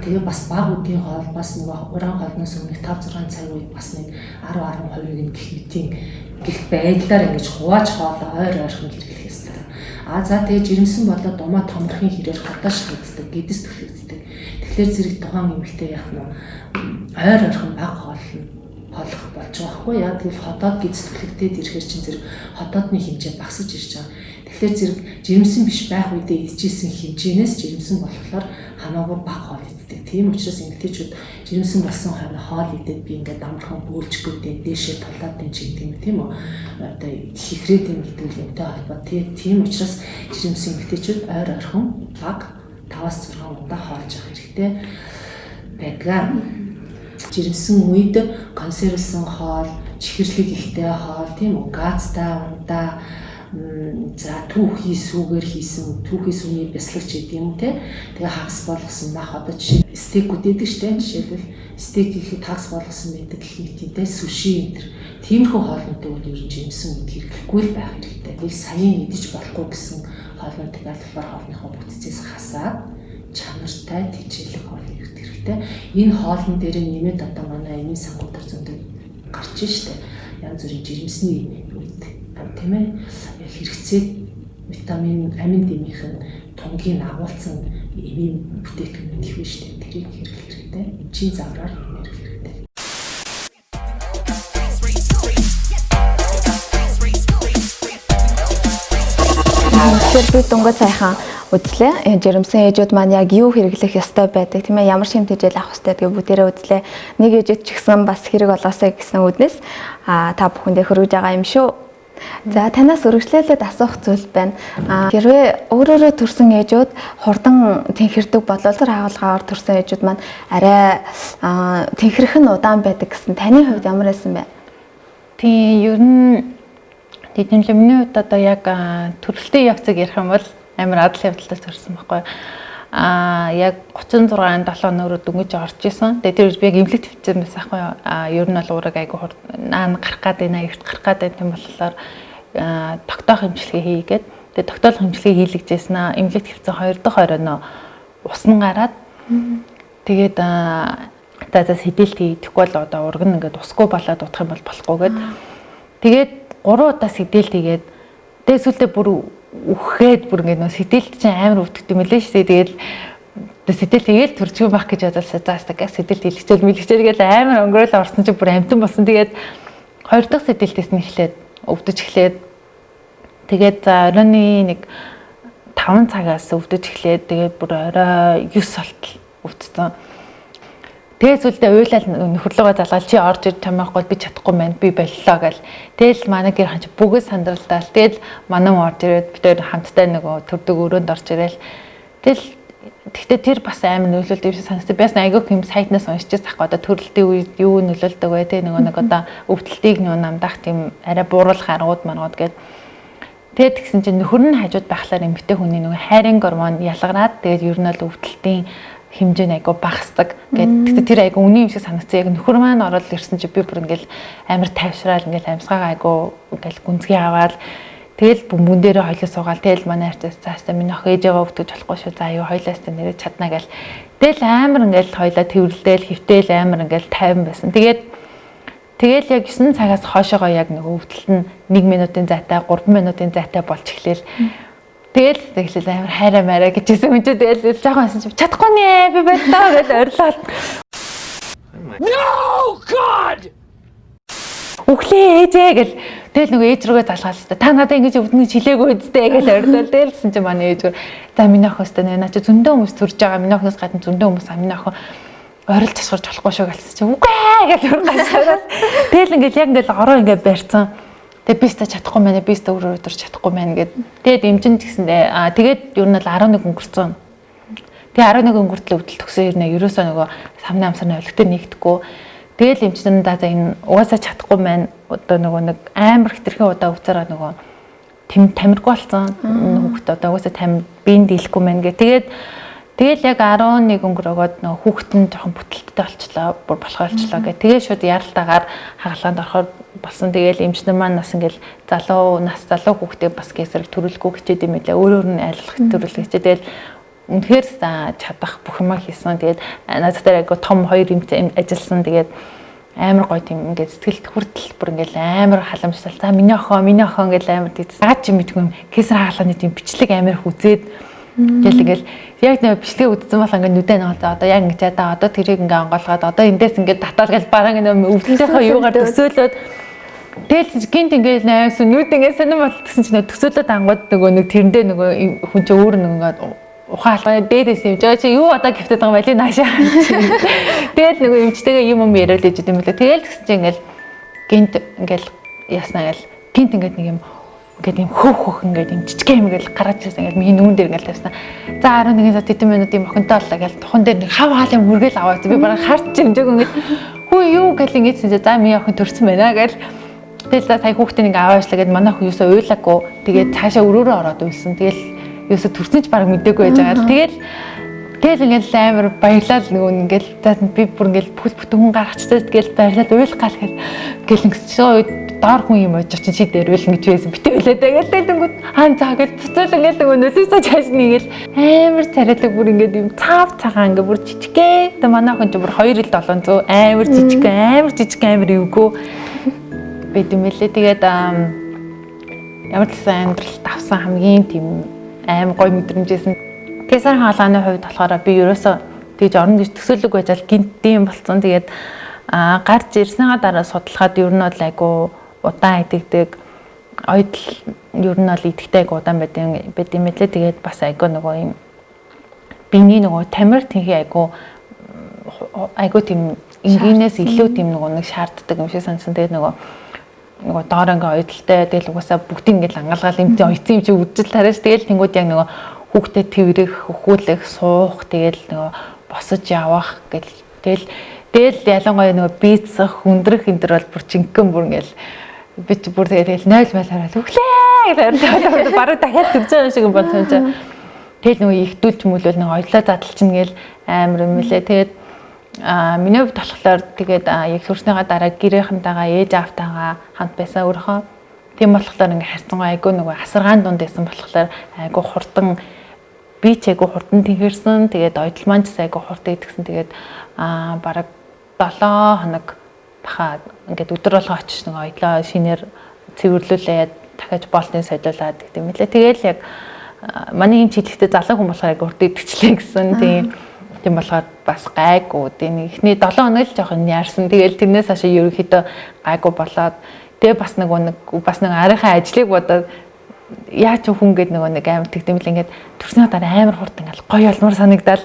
Тэгээ бас бага үеийн хоол бас нөгөө уран хоолноос өмнөх 5-6 цаг үед бас нэг 10-10%-ийг нь гэх мэтийн гих байдлаар ингэж хувааж хоолоо ойр ойрхон хэрэглэх ёстой. За тэгээ жирэмсэн болоод думаа томрохын хэрээр хатааш хийдэг, гэдэс төлөвлөдөг. Тэгэхээр зэрэг тухайн эмэгтэй яг нь ойр ойрхон бага хооллох болж байгаа хгүй яа. Тэгвэл хотоод гэдэс төлөвлөдөд ирэхээр чинь зэрэг хотоодны хэмжээ багасж ирж байгаа. Тэгэхээр зэрэг жирэмсэн биш байх үедээ идчихсэн хэмжээнээс жирэмсэн болохоор хамаагүй бага хоол иддэг. Тийм учраас эмэгтэйчүүд жирэмсэн болсон хоол идээд би ингээд амархан бөөлжгөөдөө дээшээ тулаад ч гэдэг юм тийм үү. Одоо хихрээд юм гэдэг юмтай холбоо. Тийм учраас жирэмсэн эмэгтэйчүүд ойр ойрхон бага 5-6 удаа хоолж явах хэрэгтэй байдаг. Жирэмсэн үед консервлсэн хоол, чихэрлэг ихтэй хоол, тийм үү, газтай ундаа за түүхий сүүгээр хийсэн түүхий сүүний бясалгач гэдэг юм те. Тэгээ хагас болгосон мах одоо жишээ стейкүүд идэг штэ. Жишээлбэл стейк ихэд хагас болгосон байдаг гэх мэттэй суши энэ тиймэрхүү хоолнуудыг бол ер нь жирэмсэн үед хэрэглэхгүй л байх хэрэгтэй. Нэг саяын идэж болохгүй гэсэн хоолнуудыг албаар хоолныхоо бүтцээс хасаад чанартай тэжээлэг хоол идэх хэрэгтэй. Энэ хоолн дээр нэмээд одоо манай эмийн сангуудаар зөндөө гарч штэ. Янз бүрийн жирэмсний үед тийм ээ хэрэгцээ витамин амин дэмийнхэн тунгийн агуулсан эмийн бүтээгдэхүүн их биш үү? Тэрийг хэрэглэх хэрэгтэй. Эмчийн загвараар хэрэглэх хэрэгтэй. Тэгэхээр би дөнгөж сайхан үзлээ. Жирэмсэн ээжүүд маань яг юу хэрэглэх ёстой байдаг тийм ээ, ямар шин тэжээл авах ёстой гэдгийг бүгдээрээ үзлээ. Нэг ээжүүд ч гэсэн бас хэрэг болоосай гэсэн үднэс та бүхэндээ хөргөж байгаа юм шүү. За танаас үргэлжлүүлээд асуух зүйл байна. Хэрвээ өөрөөрөө төрсэн ээжүүд хурдан тэнхэрдэг боловсрол хаагуулгаар төрсэн ээжүүд маань арай тэнхрэх нь удаан байдаг гэсэн таны хувьд ямар байсан бэ? Тийм ер нь тэднэлмний хувьд одоо яг төрөлтийн явцыг ярих юм бол амар адал явдалтай төрсэн байхгүй. Яг 36-7 өнөөрөө дөнгөж орж исэн. Тэгээ тэр би яг эмнэлэгт хэвчсэн байсан байхгүй. Ер нь бол уураг айгу наан гарах гэдэг нэ эрт гарах гэдэг юм болохоор тогтоох эмчилгээ хийгээд тэгээ тогтоолох эмчилгээ хийлгэжсэн. Эмнэлэгт хэвчсэн 2 дахь оройноо усан гараад тэгээд за сэдэлт хийхгүй бол одоо ураг нь ингээд усгүй болоод утах юм бол болохгүй гээд тэгээд 3 удаа сэдэлт хийгээд тэгээ сүлдээ бүр үхээд бүр ингээд нөө сэдэлт чинь амар өвдөгд юм лээ шүү дээ. Тэгээд сэдэлт хийгээл төрчихөө байх гэж бодолсоо заастаг сэдэлт хийлгэчихэл мэлгэчихэл амар өнгөрөөл орсон чинь бүр амтан болсон. Тэгээд 2 дахь сэдэлтээс нь эхлээд өвдөж эхлээд тэгээд за оройны нэг 5 цагаас өвдөж эхлээд тэгээд бүр орой 9 болтол өвдсөн. Тэгээд сүлдээ уйлал нөхөрлөгөө залгаал чи орж ир тамахгүй би чадахгүй байна би боллоо гэл. Тэгэл манай гэр ханч бүгд сандралдаал. Тэгэл манай орж ирээд бид хоёр хамтдаа нөгөө төрдөг өрөөнд орж ирээл. Тэгтээ тэр бас амар нөлөөлт юм шиг санагдав. Бас айгүйх юм сайтнаас уншиж тахгүй одоо төрөлтийн үед юу нөлөөлдөг вэ те нөгөө нэг одоо өвдөлтийг нөгөө намдах тийм арай бууруулах аргууд маргууд гээд тэгээд тэгсэн чинь нөхөр нь хажууд байхлаар эмэгтэй хүний нөгөө хайрын гормон ялгараад тэгээд ер нь бол өвдөлтийн хэмжээ нь айгу багасдаг гэдэг. Тэр айгу үний юм шиг санагдсан. Яг нөхөр маань ороод ирсэн чи би бүр ингээл амар тайвшраал ингээл амьсгаа айгу ингээл гүнзгий аваад тэгэл бөмбөн дээрээ хойлоо суугаал. Тэгэл манай арчаас цаастаа миний охин ээжээгээ өвтөж болохгүй шүү. За юу хойлоос та нэрээ чадна гэл. Тэгэл амар ингээл хойлоо тэрвэрлээл хөвтэйл амар ингээл тайван байсан. Тэгэл яг 9 цагаас хоошоогоо яг нэг өвдөлт нь 1 минутын зайтай 3 минутын зайтай болж эхлээл. Тэгэл тэглэл амар хайраа мараа гэжсэн юм чи тэгэл жоохон байсан чи чадахгүй нэ би байлаа гэж орилоо. No god. Үхлээ ээжээ гэл тэгэл нөгөө ээж рүүгээ залгаал л та надад ингэж өвдөн чилээгүй үсттэй гэж орилоо. Дэлсэн чи манай ээж за миний охоос тэ наа чи зөндөө хүмүүс төрж байгаа миний охоос гадна зөндөө хүмүүс миний охин орил тасгарч болохгүй шүү гэлсэн чи үгүй гэж ургашаад тэгэл ингээл яг ингээл ороо ингээд барьцсан. Тэгээ би ч чадахгүй мэнэ би ч өөрөө өдөр чадахгүй мэнэ гэд. Тэгээд эмчэнд гэсэндээ тэгээд ер нь л 11 өнгөрцөн. Тэгээ 11 өнгөртлөө өвдөл төгсөө ирнэ. Ерөөсөө нөгөө самны амсарны өлегтөр нэгдэхгүй. Тэгэл эмчнэр даа за энэ угаасаа чадахгүй мэн одоо нөгөө нэг амар хитрхэн удаа өвцөрөө нөгөө тамиргүй болсон хүүхэд одоо угаасаа тамир биеийн дийлэхгүй мэн гэ. Тэгэл яг 11 өнгөрөөгөөд нөгөө хүүхэд нь жоохон бүтэлттэй болчлоо, бүр болохоор болчлоо гэ. Тэгээ шууд яралтаагаар хагалгаанд орохоор болсон. Тэгэл эмчнэр маань бас ингээл залуу хүүхдээ бас кесарыг төрүүлэхгүй хичээд юм лээ. Өөрөөр нь айлах төрүүлэх хичээд тэгэл үнэхээр чадах бүх юм хийсэн. Тэгээд надад айгу том 2 эмчтэй ажилласан. Тэгээд амар гоё тийм ингээд сэтгэлд хүртэл бүр ингээд амар халамжлал. За миний охин ингээд амар тийм аач юм мэдгүй юм. Кесар хаалганы тийм бичлэг амар хүзээд тэгэл ингээд яг нэг бичлэг үдсэн бол ингээд нүдэн байгаа. За одоо яг ингээд одоо тэрийг ингээд онгоолгоод одоо эндээс ингээд таталгал баран ингээд өвдөлтийнхөө юугаар төсөөлөд тэгэл гинт ингээд найс нүд ингээд сонирм болтгсон чинь төсөөлөд ангууд нөгөө нэг тэрэндээ нөгөө хүн чинь өөр нэг ингээд ухаалгаа дээрээс юм жаа чи юу одоо гифтэд байгаа байли наашаа. Тэгэл нөгөө эмчтэйгээ юм яриад л ижид юм лээ. Тэгэл тэгсэн чинь ингээд гинт ингээд яснаа гэл гинт ингээд нэг юм ингээд юм хөөх ингээд юм жижиг юм ингээд гараад ирсэн ингээд миний нүүн дээр ингээд тавьсан. За 11-ээс тэтгэн минут юм охинтой боллоо гэл тухан дээр нэг хав хаал юм үргээл аваад би бараг харч юмжээг ингээд хүү юу гэл ингээд чинь за миний охин төрсөн байна гэл. Тэгэл за сая хүүхдээ нэг аваашлаа гэд манай охин юусаа уйлаагүй. Тэгээд цаашаа өрөөрөө ороод уйлсан. Тэгэл юусаа төрсөн ч баг мэдээгүй байж байгаа. Тэгэл ингээл амар баярлал нөгөө ингээл би бүр ингээл бүтэн хүн гаргацтай тэгэл баярлал уйлах гал гэл ингэсэн доор хүн юм очиж чи дээр уйлна гэж байсан битээ үлээ. Тэгэл тэнгүүд заа гэл буцаал ингээл нөгөө нөлөөсөө чааш нэгэл амар царайлаг бүр ингээд юм цаав цагаан ингээд бүр жижигхэн. Тэгээ манай охин ч бүр 2.700 амар жижиг амар эвгүй байд юм лээ. Тэгээд ямар ч сайн амьдралд авсан хамгийн тийм аим гой мэдрэмжсэн. Кесар хаалганы хувьд болохоор би ерөөсөө тэгж орно гэж төсөөлөг байж ал гинтийн болсон. Тэгээд гарч ирснийгаа дараа судалгаад ер нь бол айгу удаан идэгдэг. Ойдл ер нь бол идэхтэй айгу удаан байд юм лээ. Тэгээд бас айгу нөгөө юм биений нөгөө тамир тэнхий айгу тийм энгийнээс илүү тийм нөгөө нэг шаарддаг юм шиг санасан. Тэгээд нөгөө доор ингээ ойдолтой тэгэл угаасаа бүгдийг ингээл ангалгаал юм чинь ойцсон юм чи үдэл тараас тэгэл тэнгууд яг нөгөө хүүхдэд тэрэх, хөхүүлэх, суух тэгэл нөгөө босож явах гэл тэгэл ялангуяа нөгөө бийцэх, хүндрэх энэ төр бол бүр чингэн бүр ингээл би ч бүр тэгэл 0 мал хараад өглөө гэж бараг дахиад төрж байгаа шиг юм болсон чинь тэгэл нөгөө ихтүүлж мөлөл нөгөө ойлоо задлчин гээл амар юм лээ. Тэгээд миний хувьд болохоор тэгээд яг төрснийгаа дараа гэрээхэнтэйгээ ээж аавтайгаа хамт байсан өөрөө. Тийм болохоор ингээ харьцангуй айгүй нөгөө асаргаан дунд байсан болохоор айгүй хурдан би ч айгүй хурдан тэнхэрсэн. Тэгээд ойдл маань ч айгүй хурдан идэгсэн. Тэгээд бараг 7 хоног баха ингээд өдөр болго очиж нөгөө ойдлоо шинээр цэвэрлүүлээд дахиад болтын солиулаад гэдэг юм лээ. Тэгээл яг манай энэ чиглэлтэй залуу хүн болохоор айгүй хурдан идэгчлээ гэсэн. Тийм болохоор бас гайгүй. Тийм эхний 7 хоног л жоохон яарсан. Тэгээл тэрнээс хашаа ерөнхийдөө гайгүй болоод тэгээ бас нэг арийнхаа ажлыг бодоод яаж хүн гээд нэг амар тэгтэмэл ингээд төрсний дараа амар хурд ингээд гоё олмор санагдал.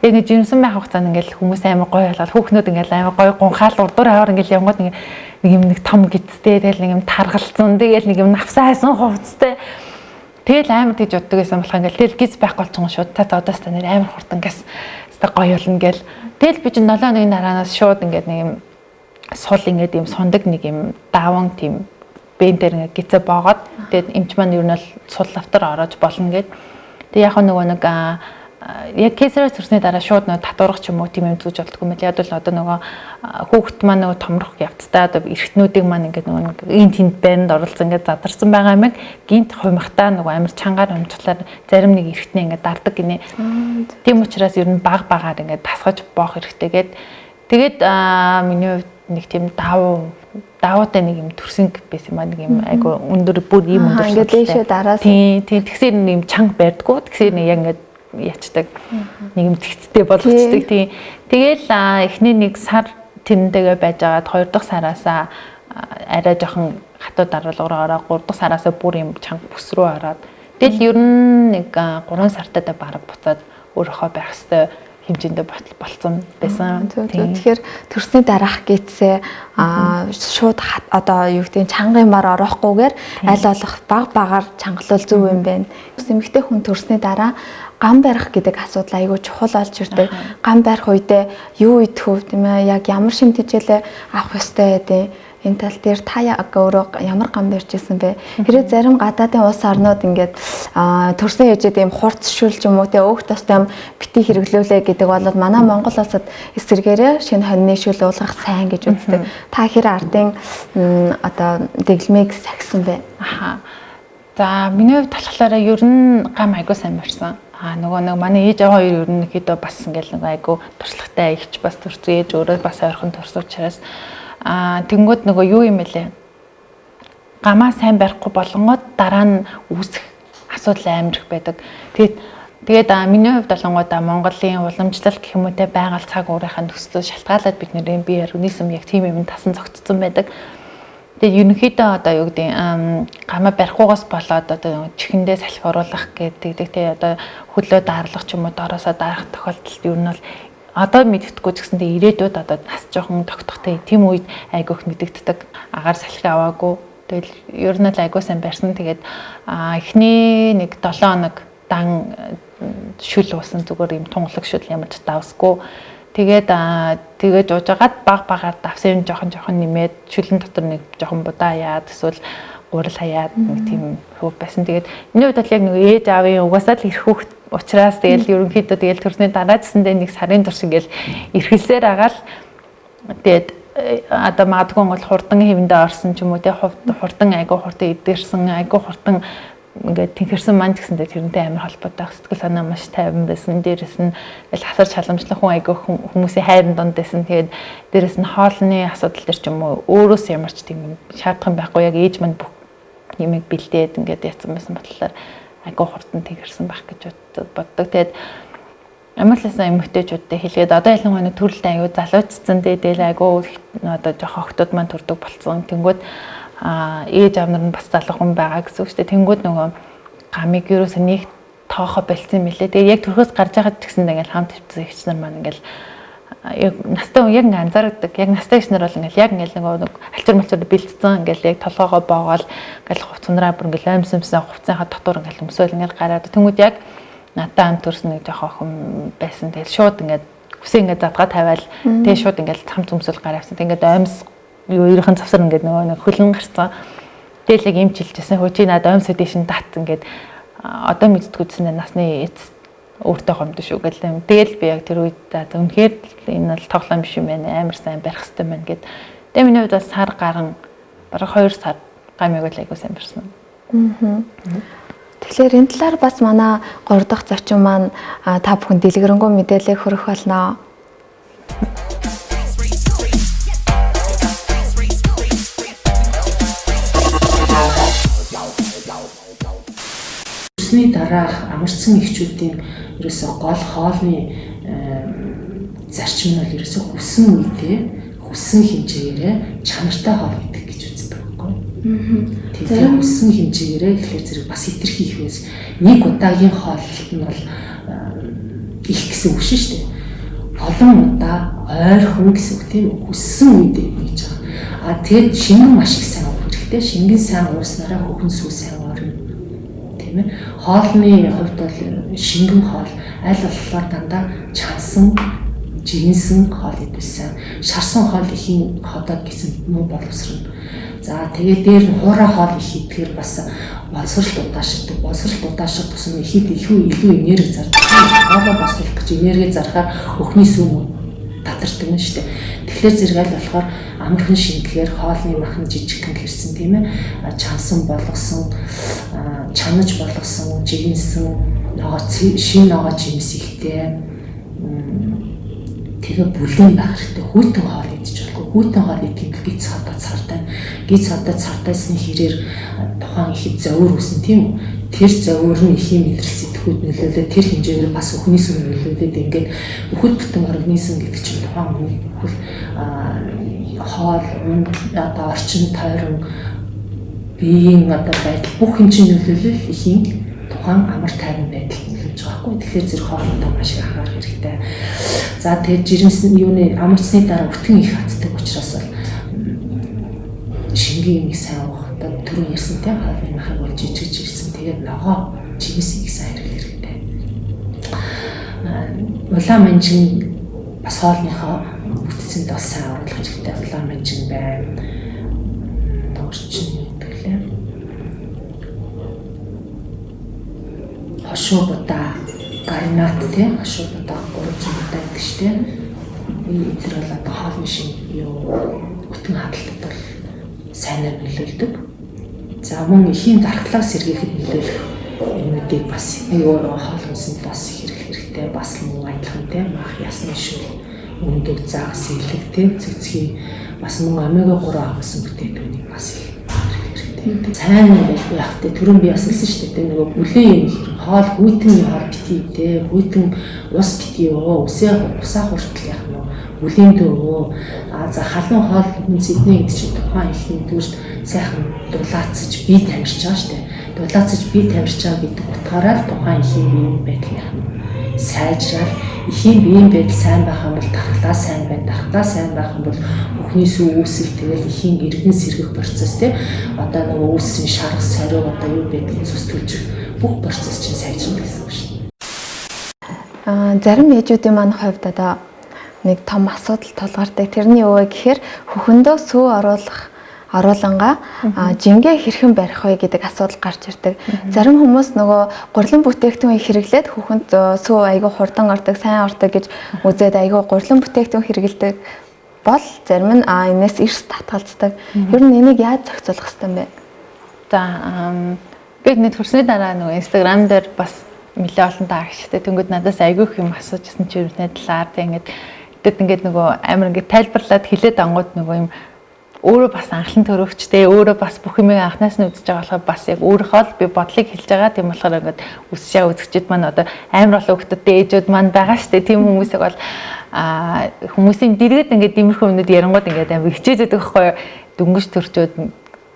Яг нэг жирэмсэн байх хугацаанд ингээд хүмүүс амар гоё болоод хүүхнүүд ингээд амар гоё гунхаал урдуур аваар ингээд явгод нэг юм том гидтэй тэгэл нэг юм таргалцсан. Тэгэл нэг юм навсаасан хувцтай. Тэгэл амар тэгж уддаг байсан болох ингээд тэгэл гиз байхгүй болчихсон шууд та одоос та нэр амар хурдан гас гоё болно гэл. Тэгэл би чинь 7 хоногийн дараанаас шууд ингээд нэг юм сул ингээд юм сундаг нэг юм даван тийм бэн дээр ингээд гизээ боогод тэгээд эмч маань ер нь бол сул лавтар ороож болно гэд. Тэг яг нөгөө нэг яг кесараа төрсний дараа шууд нөгөө татварах ч юм уу тийм юм зүүж болдгоо мэл. Яг л одоо нөгөө хүүхэд маань нөгөө томрох явцтай одоо эргэтнүүдийг маань ингээд нөгөө ин тэнд банд оролцсон ингээд задарсан байгаа юм яг гинт хумхтаа нөгөө амар чангаар өмчлөөр зарим нэг эргэтнээ ингээд дардаг гинэ. Тийм учраас ер нь баг багаар ингээд тасгаж боох хэрэгтэй гэд. Тэгээд миний хувьд нэг тийм даваатай нэг юм төрсөнг байсан маа нэг юм айгу өндөр бүр ийм өндөр ингээд дээшээ дараас тийм тэгсээр нэг юм чанга байдггүй тэгсээр нэг яг ингээд ячдаг нэг юм тэгцтэй болгочдөг тийм тэгэл эхний нэг сар тэрнтэйгээ байж агаад 2 дахь сараасаа арай жоохон хатуу даралгаараа 3 дахь сараасаа бүр юм чанга бүс рүү ороод тэгэл ер нь нэг 3 сартаа бараг буцаад өөрөөхөө байх хэвээр хэмжээндээ болцсон байсан. Тэгэхээр төрсний дараах гítсээ шууд одоо юу гэдэг чангамаар ороохгүйгээр аль болох багаар чангалуул зөв юм байна. Эмэгтэй хүн төрсний дараа гам барих гэдэг асуудал айгүй чухал болж ирдэг. Гам барих үедээ юу идэх вэ тийм ээ? Яг ямар шимт хичээлээ авах ёстой гэдэг энэ тал дээр та өөрөө ямар гам барьж ирсэн бэ? Хэрэг зарим гадаадын улс орнууд ингээд төрсөн ээжэд ийм хурцшүүлж юм уу те өөх тостой юм бити хэрэглүүлээ гэдэг болоод манай Монгол улсад эсэргээрээ шинэ хоньны шүл уулгах сайн гэж үздэг. Та хэр ардын одоо дэглэмийг сахисан бэ? Аха. За миний хувьд болохоор ер нь гам айгуу сайн барьсан. Нөгөө нэг манай ээж аваа хоёр ерөнхийдөө бас ингээл нэг айгуу туршлагатай ихч бас төрсөн ээж өөрөө бас ойрхон төрсөн учраас тэнгууд нөгөө юу юм бэлээ гамаа сайн барихгүй болонгод дараа нь үүсэх асуудал амар их байдаг. Тэгээд миний хувьд болонгод Монголын уламжлал гэх юм уу те байгаль цаг уурынхаа төслөө шалтгаалаад бид нэрийн би яргунисм яг тийм юм тасан зогцсон байдаг. Тэгээд ерөнхийдөө одоо юу гэдэг гамаа барихгүйгаас болоод одоо чихэндээ салхи оруулах гэдэг те одоо хөлөө даарлах ч юм уу доороосоо дарах тохиолдолд ер нь бол одоо мэддэхгүй ч гэсэндээ ирээдүйд одоо нас жоохон тогтохтой тийм үед айгүйх мэдэгддэг агаар салхи аваагүй тэгэл ер нь л айгүй сайн барьсан тэгээд эхний нэг 7 хоног дан шүл уусан зүгээр юм тунгалаг шүл ямар ч давсгүй тэгээд уужгаад багаар давсан жоохон нэмээд шүлэн дотор нэг жоохон будаа яад эсвэл гурал хаяад нэг тийм хөв байсан тэгээд миний хувьд бол яг нэг ээж аавын угаасаа л ирэх хүүхд учраас тэгэл ерөнхийдөө тэгэл төрсний дараа гэсэндээ нэг сарын турш ингээл эрхэлсээр агаал тэгээд одоо магадгүй бол хурдан хэвэндээ орсон ч юм уу те хурдан айгуу хурдан идэрсэн айгуу хурдан ингээд тэнхэрсэн маань гэсэндээ тэрнтэй амар холбоотой сэтгэл санаа маш тайван байсан. Дээрээс нь ингээл хасар шаламжлах хүн айгуу хүмүүсийн хайрын донд байсан. Тэгээд дээрээс нь хоолны асуудал төр ч юм уу өөрөөс ямар ч тийм шаардхан байхгүй яг ээж маань бүх юмыг бэлдээд ингээд яцсан байсан болохоор айгуу хурдан тэнхэрсэн байх гэж боддог. Тэгээд ямар ч байсан эмэгтэйчүүдтэй хэлгээд одоо ялангуяа төрөлтэй айгуу залуучсан дээдэл айгуу одоо жоохон охтууд маань төрдөг болцсон. Тэнгүүд ээж аав нар нь бас залуу хүн байгаа гэсэн үг шүү дээ. Тэнгүүд нөгөө гамиг юусоо нэг тоохо болцсон юм лээ. Тэгээд яг төрхөөс гарч байхад тэгсэн ингээл хамт хөвцсөн ихч нар маань ингээл яг настай яг ингээ анзаардаг. Яг настай ихч нар бол ингээл яг ингээл нэг альчур малчур бэлдсэн ингээл яг толгоогоо боогоол ингээл хувцсанараа бүр ингээл аймсамсаа хувцсынхаа дотор ингээл өмсөөл ингээл гараад тэнгүүд яг надад ам төрсөн нэг жоох охин байсан. Тэгэл шууд ингээд хүсээ ингээд задгаа тавиал тэгээ шууд ингээд хамт өмсөөл гараа авсан. Тэгээд аймс юу ерхэн завсар ингээд нөгөө нэг хөлн гарцсан. Тэгэл яг имчилжсэн. Хөө чи надад аймсаа дэшин дат ингээд одоо мэдтгүйсэн насны эц өөртөө гомд шүү гэлээ. Тэгэл би яг тэр үед үнэхээр энэ бол тоглоом биш юм байна. Амар сайн барих хэрэгтэй байна гэд. Тэгээ миний хувьд бас сар гарan бараг 2 сар гамиг л айгуу сайн барьсан. Тэгэхээр энэ талаар бас манай 3 дахь зочин маань та бүхэн дэлгэрэнгүй мэдээлэл хүргэх болно. Төрсний дараах амарцсан эхчүүдийн ерөөсөө гол хоолны зарчим нь бол ерөөсөө хүссэн үедээ хүссэн хэмжээрээ чанартай хоол идэх гэж үздэг байхгүй. Тэгээд хүссэн хэмжээрээ ихлээр зэрэг бас хитрхи их байс. Нэг удаагийн хооллолт нь бол их гэсэн үг шүү дээ. Олон удаа ойрхон гэсэн үг тийм үү? Хүссэн үедээ гэж байгаа. Тэгээд шингэн маш их сайн уух хэрэгтэй. Шингэн сайн ууснараа хөхөн сүү сайн уурна. Хоолны хувьд бол шингэн хоол аль болохоор дандаа чансан, жигэнсэн хоол идвэсэн. Шарсан хоол ихийн ходоод гэсэн муу боловсрно. За тэгээд дээр нь хуурай хоол их идэхээр бас боловсролт удаашрдаг. Боловсролт удаашрах тусам ихэд илүү энерги зардаг. Хоолоо бослох гэж энерги зарахаар өхний сүм татардаг нь шүү дээ. Тэгэхээр зэрэг аль болохоор амархан шингэхээр хоолны махан жижигхэн хэрсэн тийм ээ. Чансан болгосон, чанаж болгосон, жигэнсэн ногоо шин ногоо жимс ихтэй. Тэгээ бүлээн байх хэрэгтэй. Хүйтэн хоол идэж болохгүй. Хүйтэн хоол идэх юм гиз хадаа цартай. Гиз хадаа цартайсны хэрээр тухайн ихэд зовир үүсэн тийм үү? Тэр зовир нь ихийн мэдрэл сэтгүүд нөлөөлөө тэр хэмжээгээр бас өхнийс нь нөлөөлөд ингээд бүхэл бүтэн организм гэдэг чинь тухайн бүхэл хоол, унд, одоо орчин тойрон биеийн одоо байдал бүх юм чинь нөлөөлөл ихийн тухайн амар тайван байдал нөлөөлж байгаа хгүй. Тэгэхээр зэрэг хоолндоо маш их анхаарах хэрэгтэй. За тэгээд жирэмсэн юуны амарчны дараа өтгөн их хатдаг учраас шингийн юм сайн уух. Одоо түрүү ярьсан тийм хоолны махыг бол жижигж ирсэн. Тэгээд ногоо жимс их сайн хэрэглэх хэрэгтэй. Улаан манжин бас хоолныхоо бүтцэнд бас сайн оруулах хэрэгтэй. Улаан манжин байна. Орчин гэхлээр хошуу будаа гаринат тийм хошуу будаа 300 будаа гэдэг чинь энэ төр бол одоо хоолны шиг юу өтгөн хадталд бол сайнаар нөлөөлдөг. За мөн ихийн дархлаас сэргийхэд нөлөөлөх юмнуудыг бас юу хоол хүнсэнд бас хэрэглэх хэрэгтэй. Бас мөн адилхан тийм мах ясны шүл өндөг загас илэг тийм цэцгийн бас мөн омега 3 авсан бүтээгдэхүүнийг бас хэрэгтэй. Сайн байхгүй явахтай түрүүн би ясалсан шүү дээ. Нөгөө бүлээн юм хэрэг хоол хүйтэн хоол битгий дээ. Хүйтэн ус битгий өө. Усаа хүртэл яах нь бүлээн дөө. За халуун хоол хүнс иднэ гэдэг чинь тухайн ихийн дүрд сайхан дулаацж бие тамирч байгаа шүү дээ. Дулаацж бие тамирч байгаа гэдэг утгаараа тухайн ихийн биеийн байдал яах нь сайжрал ихийн биеийн байдал сайн байх юм бол дархлаа сайн байна. Дархлаа сайн байх юм бол өхнийс үүсэл тэгэл ихийн эргэн сэргэх процесс тий одоо нөгөө үүссэн шарах сорив одоо юу байдгийг зүс төлж бүх процесс чинь сайжрна гэсэн үг шүү дээ. Зарим ээжүүдийн маань хувьд одоо нэг том асуудал тулгардаг. Тэрний юу вэ гэхээр хөхөндөө сүү оруулангаа жингээ хэрхэн барих вэ гэдэг асуудал гарч ирдэг. Зарим хүмүүс нөгөө гурилан бүтээгдэхүүн хэрэглээд хөхөнд сүү айгүй хурдан ордог, сайн ордог гэж үзээд айгүй гурилан бүтээгдэхүүн хэрэглэдэг бол зарим нь энэс эрс татгалздаг. Ер нь энийг яаж зохицуулах хэрэгтэй юм бэ? За би нэг төрсний дараа нөгөө Instagram дээр бас нэлээ олон таагчтай тэнгууд надаас айгүй их юм асуужсэн чи юуны талаар тэгээд ингээд нөгөө амар ингээд тайлбарлаад хэлээд ангууд нөгөө юм өөрөө бас анхлан төрөгчтэй өөрөө бас бүх юмыг анхнаас нь үзэж байгаа болохоор бас яг өөрийнхөө л би бодлыг хэлж байгаа тийм болохоор ингээд үсшээ үзэгчд маань одоо амар олон хүүхдүүдтэй ээжүүд маань байгаа штэ тийм хүмүүсийг бол хүмүүсийн дэргэд ингээд иймэрхүү юмнууд ярангууд ингээд амар хичээж байдаг байхгүй дөнгөж төрчөөд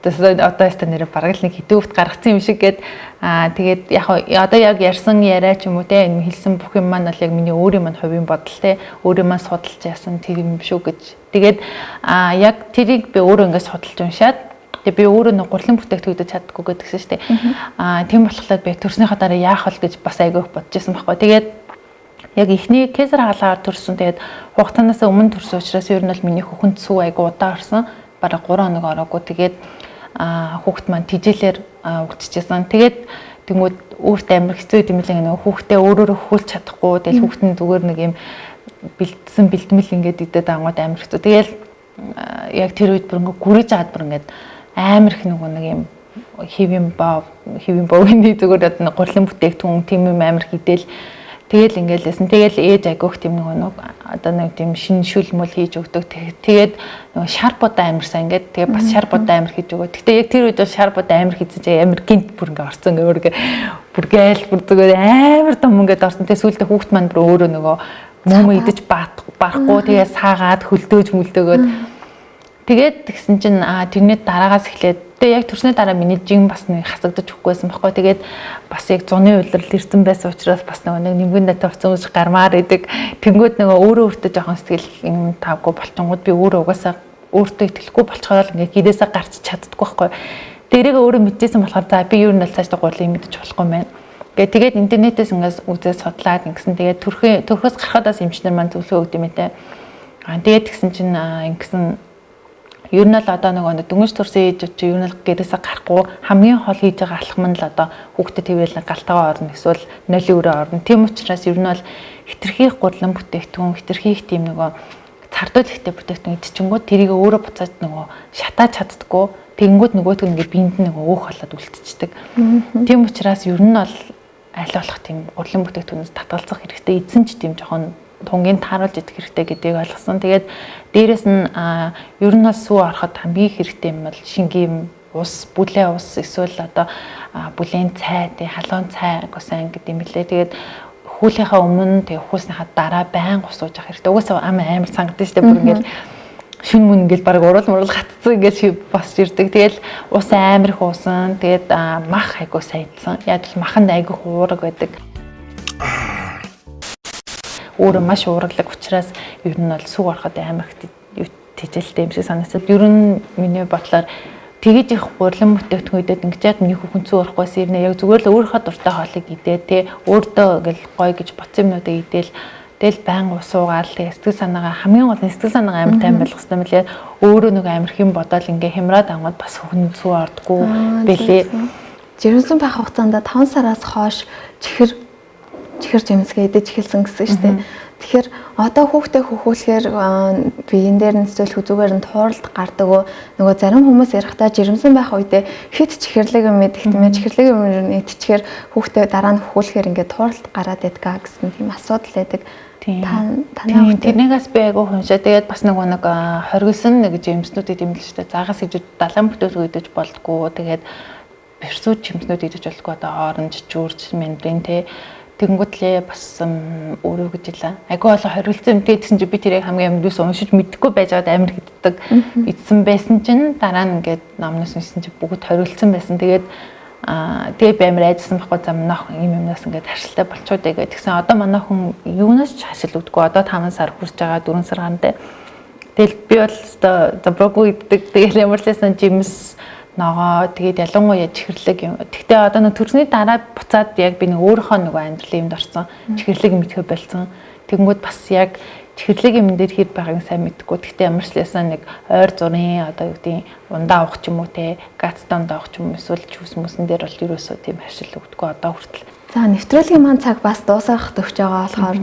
одоо яста нэрээ бараг л нэг хитүүвт гаргацсан юм шиг гээд тэгээд яг одоо яг ярьсан яриа ч юм уу те энэ хэлсэн бүх юм маань бол яг миний өөрийн маань хувийн бодол те өөрийн маань судалж яасан тэр юм шүү гэж тэгээд яг тэрийг би өөрөө ингээд судалж уншаад тэгээд би өөрөө нэг гурилан бүтээгдэхүүнүүд чаддаггүй гэдгсэн шүү дээ тийм болохоор би төрснийхаа дараа яах вэ гэж бас айгүйх бодож байсан байхгүй тэгээд яг ихний кесар хаалгаар төрсөн тэгээд хугацаанаас өмнө төрсөн учраас ер нь бол миний хөхөнд сүү айгүй удаа орсон бараг 3 хоног ороогүй тэгээд хүүхд маань тижээлэр үлдчихсэн. Тэгээд тэнгууд өөртөө амар хэцүү юм лээ нөгөө хүүхдээ өөрөөрөө хөхүүлж чадахгүй. Тэгэл хүүхдэн зүгээр нэг юм бэлдсэн бэлтмэл ингээд идэд ангууд амар хэцүү. Тэгэл яг тэр үед бүр ингээд гүрэж аваад бүр ингээд амар их нөгөө нэг юм хэвэн бовны зүгээр одоо гурилан бүтээгдэхүүн тийм юм амар хідэл тэгэл ингээд лсэн. Тэгэл ээж айгүйх тийм нөгөө одоо нэг тийм шинэ шүлмөл хийж өгдөг. Тэгээд нөгөө шарбуудаа амар сайн ингээд тэгээ бас шарбуудаа амар хийж өгөө. Гэтэ яг тэр үед бол шарбуудаа амар хийсэн чи амар гинт бүр ингээд орсон ингээд бүргээл бүр зүгээр амар том ингээд орсон. Тэгээ сүүлдээ хүүхд маань бүр өөрөө нөгөө мөмө идэж барахгүй тэгээ саагаад хөлдөөж мүлдөөгөөд тэгээд тэгсэн чинь тэрний дараагаас эхлээд тэгээ яг төрсний дараа миний жин бас нэг хасагдаж өгөхгүйсэн байхгүй. Тэгээд бас яг зуны улирал ирсэн байсан учраас бас нэг нэмгэн дата уцсан гармаар идэг. Тэнгүүд нөгөө өөрөө өөртөө жоохон сэтгэл юм тавгүй болчингууд би өөрөө угаасаа өөртөө итгэлгүй болчихоор л ингээ гэрээсээ гарч чаддаггүй байхгүй. Тэрийг өөрөө мэдчихсэн болохоор за би юу нь л цаашдаа гурлыг мэдэж болохгүй юм байна. Тэгээд интернетээс ингээс үзээд судлаад ингэсэн тэгээд төрхөөс гарахадаас эмчнэр маань зөвлөгөө өгд юм ээ. Тэгээд тэгсэн чинь ингэсэн ер нь л одоо нөгөө дөнгөж төрсөн ээжүүд чи ер нь л гэрээсээ гарахгүй хамгийн хол хийж байгаа алхам нь л одоо хүүхдэд тэвэл галтагаа орно эсвэл ноли өрөө орно. Тийм учраас ер нь бол хитрхийх гурлан бүтээгдэхүүн хитрхийх тийм нөгөө цардуул ихтэй бүтээгдэхүүн идчихэнгүүт тэрийг өөрөө буцаад нөгөө шатааж чаддаггүй. Тэгэнгүүт нөгөөт нь ингээ биед нэг өөх болоод үлдчихдэг. Тийм учраас ер нь бол аль болох тийм гурлан бүтээгдэхүүнээс татгалзах хэрэгтэй. Эзэн ч тийм жоохон тунгийн тааруулж идэх хэрэгтэй гэдгийг ойлгосон. Тэгээд дээрэс нь ер нь бол сүү ороход хамгийн хэрэгтэй юм бол шингийн ус, бүлээн ус эсвэл одоо бүлээн цай, тэг халуун цай госан гэдэг юм лээ. Тэгээд хүүлийнхаа өмнө тэг хуулсныхаа дараа байнга ус ууж явах хэрэгтэй. Угаасаа амар сангадсан шүү дээ. Бүр ингээл шүн мөн ингээл баг урал гатцсан ингээл босч ирдэг. Тэгэл ус амар их уусан. Тэгээд мах айгуу саядсан. Яг л маханд айгуу уураг байдаг. Өөрөө маш уурлаглаг учраас ер нь бол сүг ороход амар их тэжээлтэй юм шиг санагдаад. Ер нь миний бодлоор тэгэж их гурлан бүтээгдэхүүн идээд ингээд миний хүүхэн цүү орохгүй сэрнэ яг зүгээр л өөрийнхөө дуртай хоолыг идээ те өөртөө ингээл гоё гэж боцсон юмнуудыг идээл тэгэл байн усуугаал тэгээ сэтгэл санаагаа хамгийн гол нь сэтгэл санаагаа амар тайван болгох юм лээ өөрөө нэг амар хэм бодоол ингээ хямраад ангууд бас хүүхэн цүү ордгоо бэлээ. Жирэмсэн байх хугацаанд 5 сараас хойш чихэр жимсгээ идэж эхэлсэн гэсэн шүү дээ. Тэгэхээр одоо хүүхдээ хөхүүлэхээр биеийн дээр нь эсвэл хүзүүгээр нь тууралт гардаг нөгөө зарим хүмүүс ярихдаа жирэмсэн байх үедээ хит чихэрлэг юм идэх тийм ээ чихэрлэг юм идчихээр хүүхдээ дараа нь хөхүүлэхээр ингээд тууралт гараад байдгаа гэсэн тийм асуудал байдаг. Тэрнийгээс би айгу хүншээ. Тэгээд бас нэг хоригсон нэг жимснүүдийг дэмэлж штэ. Загас гэж далайн бүтээгдэхүүн идэж болдгоо. Тэгээд персүүд жимснүүд идэж болдгоо. Одоо оранж, жуурч, мандарин те тэнгуүтлээ бас өөрөө гэж хэлээ. Айгу болоо хоригдсан юм гэсэн чи би тэрийг хамгийн амдус уншиж мэдэхгүй байж байгаад амар хитдэг. Идсэн байсан чинь дараа нь ингээд номноос уншсан чи бүгд хоригдсан байсан. Тэгээд тэгээ би амар айдсан байхгүй за манайх юмнаас ингээд харшилтай болчуудаа гэдгсэн. Одоо манай хүн юунаас ч хашил өгдөггүй. Одоо 5 сар хүрч байгаа 4 сар гантай. Тэгэл би бол за брогу иддэг. Тэгэл ямар ч байсан жимс ногоо тэгээд ялангуяа чихэрлэг юм. Тэгтээ одоо нэг төрсний дараа буцаад яг би нэг өөрийнхөө нэг амьдралын юмд орсон. Чихэрлэг юм идэхэ болсон. Тэгэнгүүт бас яг чихэрлэг юм дээр хэр байгааг сайн мэдэхгүй. Тэгтээ ямар ч лээсэн нэг ойр зургийн одоо юу гэдэг ундаа авах ч юм уу те гацтай ундаа авах ч юм уу эсвэл жүүс мөсөн дээр бол ерөөсөө тийм хашил өгдөггүй одоо хүртэл. За нэвтрүүлгийн маань цаг бас дуусах төгсөж байгаа болохоор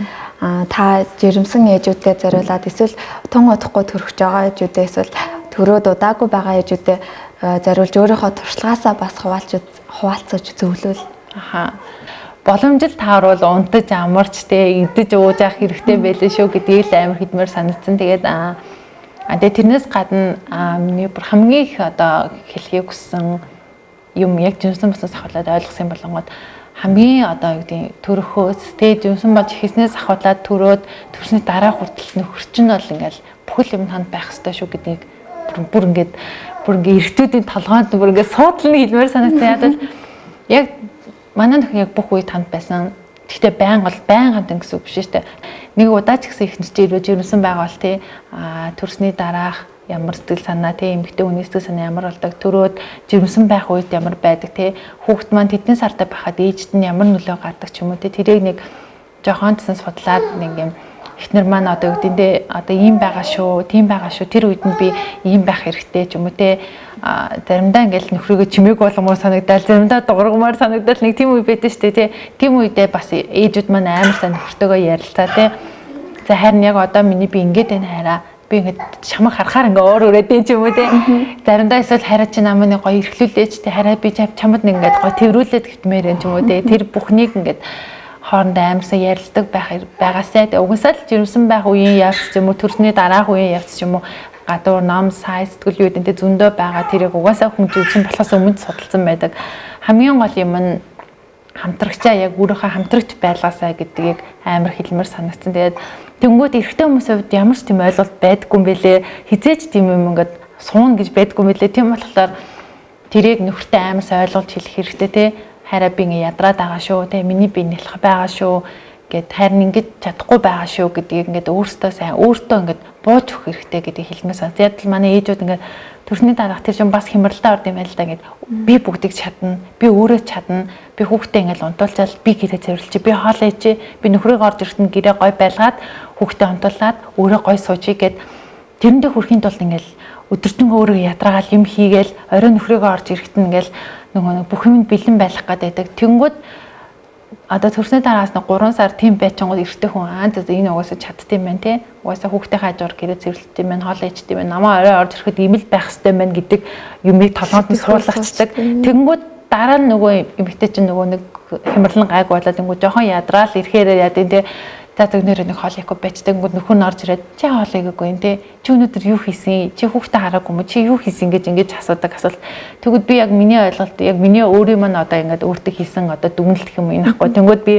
та жирэмсэн ээжүүдтэй зориулаад эсвэл тун удахгүй төрөж байгаа ээжүүдээ эсвэл төрөөд удаагүй байгаа ээжүүдээ зориулж өөрийнхөө туршлагаасаа бас хуваалцаж зөвлөвөл. Боломжтой таарвал унтаж амарч те идэж ууж явах хэрэгтэй байлээ шүү гэдгийг л амар хэдмээр санагдсан. Тэгээд тэрнээс гадна миний бүр хамгийн их одоо хэлхийг хүссэн юм яг жинсэн баснаас ахуулаад ойлгосон болонгод хамгийн одоо юу гэдэг төрөхөөс тэгээд жинсэн бож хийснээс ахуулаад төрөөд төрсний дараа хүртэл нөхөрчин бол ингээл бүхэл юм танд байх хэрэгтэй шүү гэдгийг бүр ингээд эртүүдийн толгойд бүр ингээд суудлын хэлмээр санагдсан. Яг манай нөхөр яг бүх үе танд байсан. Гэхдээ байнга гэсэн үг биш шүү дээ. Нэг удаа ч гэсэн ихэнч жирэмсэн байгаа бол тий төрсний дараах ямар сэтгэл санаа тий эмэгтэй хүний сэтгэл санаа ямар болдог төрөөд жирэмсэн байх үед ямар байдаг тий хүүхэд маань тэдний сартай байхад ээжд нь ямар нөлөө гардаг ч юм уу тий тэрийг нэг жоохон цэс судлаад нэг юм эхнэр маань одоо юу гэдэг одоо ийм байгаа шүү тийм байгаа шүү тэр үед нь би ийм байх хэрэгтэй ч юм уу тий заримдаа ингээл нөхрийгөө чимээг болгомоор санагдал заримдаа дуургамаар санагдал нэг тийм үе байдаг шүү дээ тий тийм үедээ бас ээжүүд маань амар сайн нөхөртөөгөө ярилцаа тий за харин яг одоо миний би ингээд байна хараа би ингээд чамаг харахаар ингээ уур өрөөдөө ч юм уу те заримдаа эсвэл хараа чи намайг нэг гоё эрхлүүлээч те хараа би чамд нэг ингээд гоё тэрврүүлээд гэтмээр юм ч юм уу те тэр бүхнийг ингээд хоорондоо амарсан ярилцдаг байгаасаа те угсаал жирэмсэн байх үеийн явц ч юм уу төрсний дараах үеийн явц ч юм уу гадуур ном сай сэтгэл үүдэнтэй зөндөө байгаа тэрийг угаасаа хүн жирэмсэн болохоос өмнө судалсан байдаг хамгийн гол юм нь хамтрагчаа яг өөрийнхөө хамтрагч байлгаасаа гэдгийг амар хэлмээр санагдсан. Тэгээд тэнгууд эрэгтэй хүмүүсийн хувьд ямар ч тийм ойлголт байдаггүй юм бэлээ. Хизээч тийм юм ингээд суун гэж байдаггүй юм бэлээ. Тийм болохоор тэрийг нөхөртэй амар сайн ойлгуулж хэлэх хэрэгтэй те. Хараа би ингээ ядраад байгаа шүү те. Миний би нэлэх байгаа шүү гэд харин ингэж чадахгүй байгаа шүү гэдгийг ингээд өөртөө сайн өөртөө ингээд бууж өгөх хэрэгтэй гэдгийг хэлмээр санагдсан. Яг л манай ээжүүд ингээд төрсний дараах тэр чинь бас хямралтай орд юм байл та гэд би бүгдийг чадна би өөрөө чадна би хүүхдээ ингээл унтуулчаал би гэрээ цэвэрлэе би хоол ээж би нөхрийг орж ирэхэд гэрээ гой байлгаад хүүхдээ унтуулад өөрөө гой суужий гэд тэрэндээ хүрэхийн тулд ингээл өдөртөн өөрөө ядраагаал юм хийгээл орой нөхрийгөө орж ирэхэд ингээл нөгөө бүх юм бэлэн байх гэдэг тэнгүүд одоо төрсний дараагаас нь 3 сар тийм байчингууд эрттэй хүн энэ угаасаа чаддсан байна те угаасаа хүүхдээ хажуур гэрээ цэвэрлэлт юм байна хоол ээжт юм байна намаа орой орж ирэхэд имэл байх хэрэгтэй байна гэдэг юмыг толгойд нь суулгачдаг тэнгүүд дараа нь нөгөө эмэгтэй чинь нөгөө нэг хямралан гайг болоод ингээд жоохон ядраал ирэхээр яа тийм те За зөвнөр нэг хоол ихгүй байцтайгууд нөхөр нь орж ирээд чи хоол игээгүй юм те. Чи өнөөдөр юу хийсэн? Чи хүүхдээ хараагүй юм уу? Чи юу хийсэн ингэж асуудаг асуулт. Тэгвэл би яг миний ойлголт яг миний өөрийн маань одоо ингээд өөртөө хийсэн одоо дүгнэлт юм энэ ахгүй. Тэнгүүд би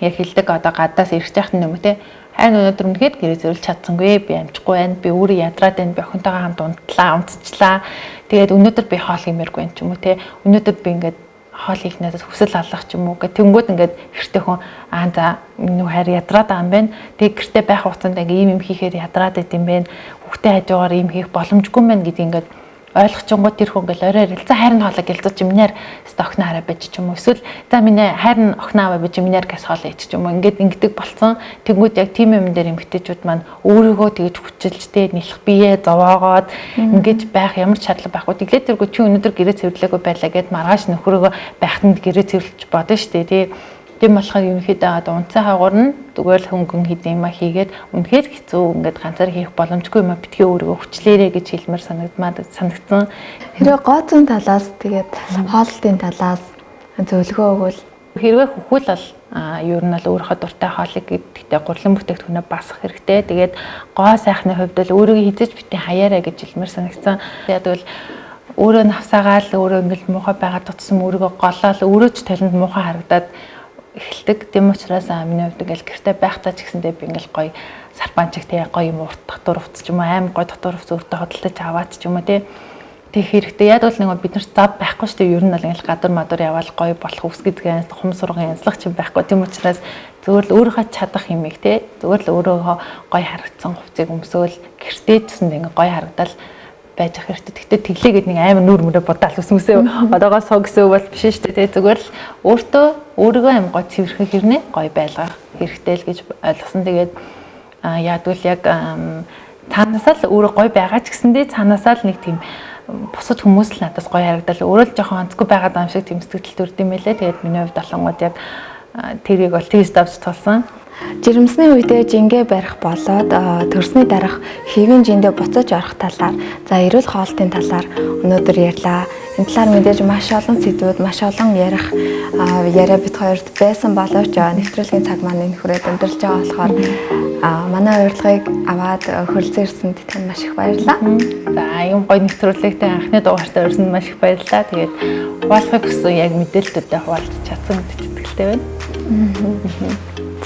яг хэлдэг одоо гадаас ирж яхад юм те. Харин өнөөдөр үнэхээр гэрээ зөрлж чадсангүй. Би амжихгүй байна. Би өөрөө ядраад байна. Би охинтойгоо хамт унтцлаа. Тэгээд өнөөдөр би хоол хиймээргүй юм ч юм уу те. Өнөөдөр би ингээд хоол их надад хүсэл алгах ч юм уу гэх тэнгууд ингээд гэртээ хүн за нүү хайр ядраад байгаа юм байна. Тэг гэртээ байх хугацаанд ингээ ийм юм хийхээр ядраад байт юм байна. Хүүхдээ хажуугаар ийм хийх боломжгүй юм байна гэдгийг ингээд ойлгочонгууд тэр хүн ингээл орой ирэл за хайрын хоолой гэлзэж минийар стокны хараа байж ч юм уу эсвэл за миний хайрын охин аваа байж минийар гэс хоолой ич ч юм уу ингээд ингэдэг болцсон. Тэнгүүд яг тийм юм дээр эмгтээчүүд маань өөрийгөө тэгж хүчилжтэй нэлэх биеэ зовоогоод ингэж байх ямар ч шаардлага байхгүй. Тэглээ тэргүй чи өнөөдөр гэрээ цэвэрлээгүй байлаа гэд маргааш нөхрөөгөө байхтанд гэрээ цэвэрлэж бодно штэ тий. Тийм болохоор ерөнхийдөө одоо унцаа хаагуур нь зүгээр л хөнгөн хийдэг юм а хийгээд үнэхээр хэцүү ингээд ганцаар хийх боломжгүй юм а битгий өөрийгөө хүчлээрээ гэж хэлмээр санагдсан. Хэрвээ гооцон талаас тэгээд хоолтын талаас зөвлөгөө өгвөл хэрвээ хөхүүл бол ер нь бол өөрийнхөө дуртай хоолыг гэдэгтээ гурлан бүтээгдэхүүнээ басах хэрэгтэй. Тэгээд гоо сайхны хувьд л өөрийгөө хизэж битээ хаяараа гэж хэлмээр санагдсан. Тэгээд бол өөрөө навсаагаал өөрөө ингээд муухай байгаад утсан өөрийгөө голоол өөрөө ч талент муухай харагдаад эхэлдэг. Тэм учраас миний хувьд ингээл гэртээ байхдаа ч гэсэндээ би ингээл гоё сарпанчиг тий гоё юм урт дотор увц ч юм уу аим гоё дотор увц өөртөө хөдөлтөж аваад ч юм уу тий тэг хэрэгтэй. Яг бол нэг бид нар зав байхгүй шүү дээ. Ер нь бол ингээл гадар мадуур яваал гоё болох үс гэдгээ хум сурган янзлах ч юм байхгүй. Тэм учраас зөвөр л өөрийнхөө чадах юмыг тий зөвөр л өөрөөгөө гоё харагдсан хувцсыг өмсөөл гэртээ гэсэн ингээл гоё харагдал байж ах хэрэгтэй. Тэгтээ тэглээгээд нэг амар нүүр мөрөө бодаал үсмэсээ одоогоо суу гэсэн бол биш шүү дээ. Зүгээр л өөрийгөө аим гой цэвэрхэн хэрнээ гой байлгах хэрэгтэй л гэж ойлгосон. Тэгээд яадвал яг цаанаасаа л өөрөө гой байгаа ч гэсэндээ цаанаасаа л нэг тийм бусад хүмүүс л надаас гой харагдал өөрөө л жоохон онцгүй байгаад байгаа юм шиг тийм сэтгэл төрд юм байлээ. Тэгээд миний хувьд долонгууд яг тэрийг бол тест авч тулсан. Жирэмсний үедээ жингээ барих болоод төрсний дараах хэвийн жиндээ буцаж орох талаар за эрүүл хоолтын талаар өнөөдөр ярьлаа. Энэ талаар мэдээж маш олон сэдвүүд маш олон яриа бид хоёрт байсан боловч нэвтрүүлгийн цаг маань энэ хүрээд өндөрлж байгаа болохоор манай урилгыг аваад хөрөлцөн ирсэнд тань маш их баярлалаа. За юм гоё нэвтрүүлэгтэй анхны дугаартаа ирсэнд маш их баярлалаа. Тэгээд хуваалцахыг хүсэн яг мэдээлэлтэд хуваалцах чадсан гэдэгт итгэлтэй байна.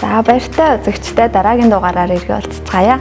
За баяртай үзэгчдээ дараагийн дугаараар иргэ уулзцаая.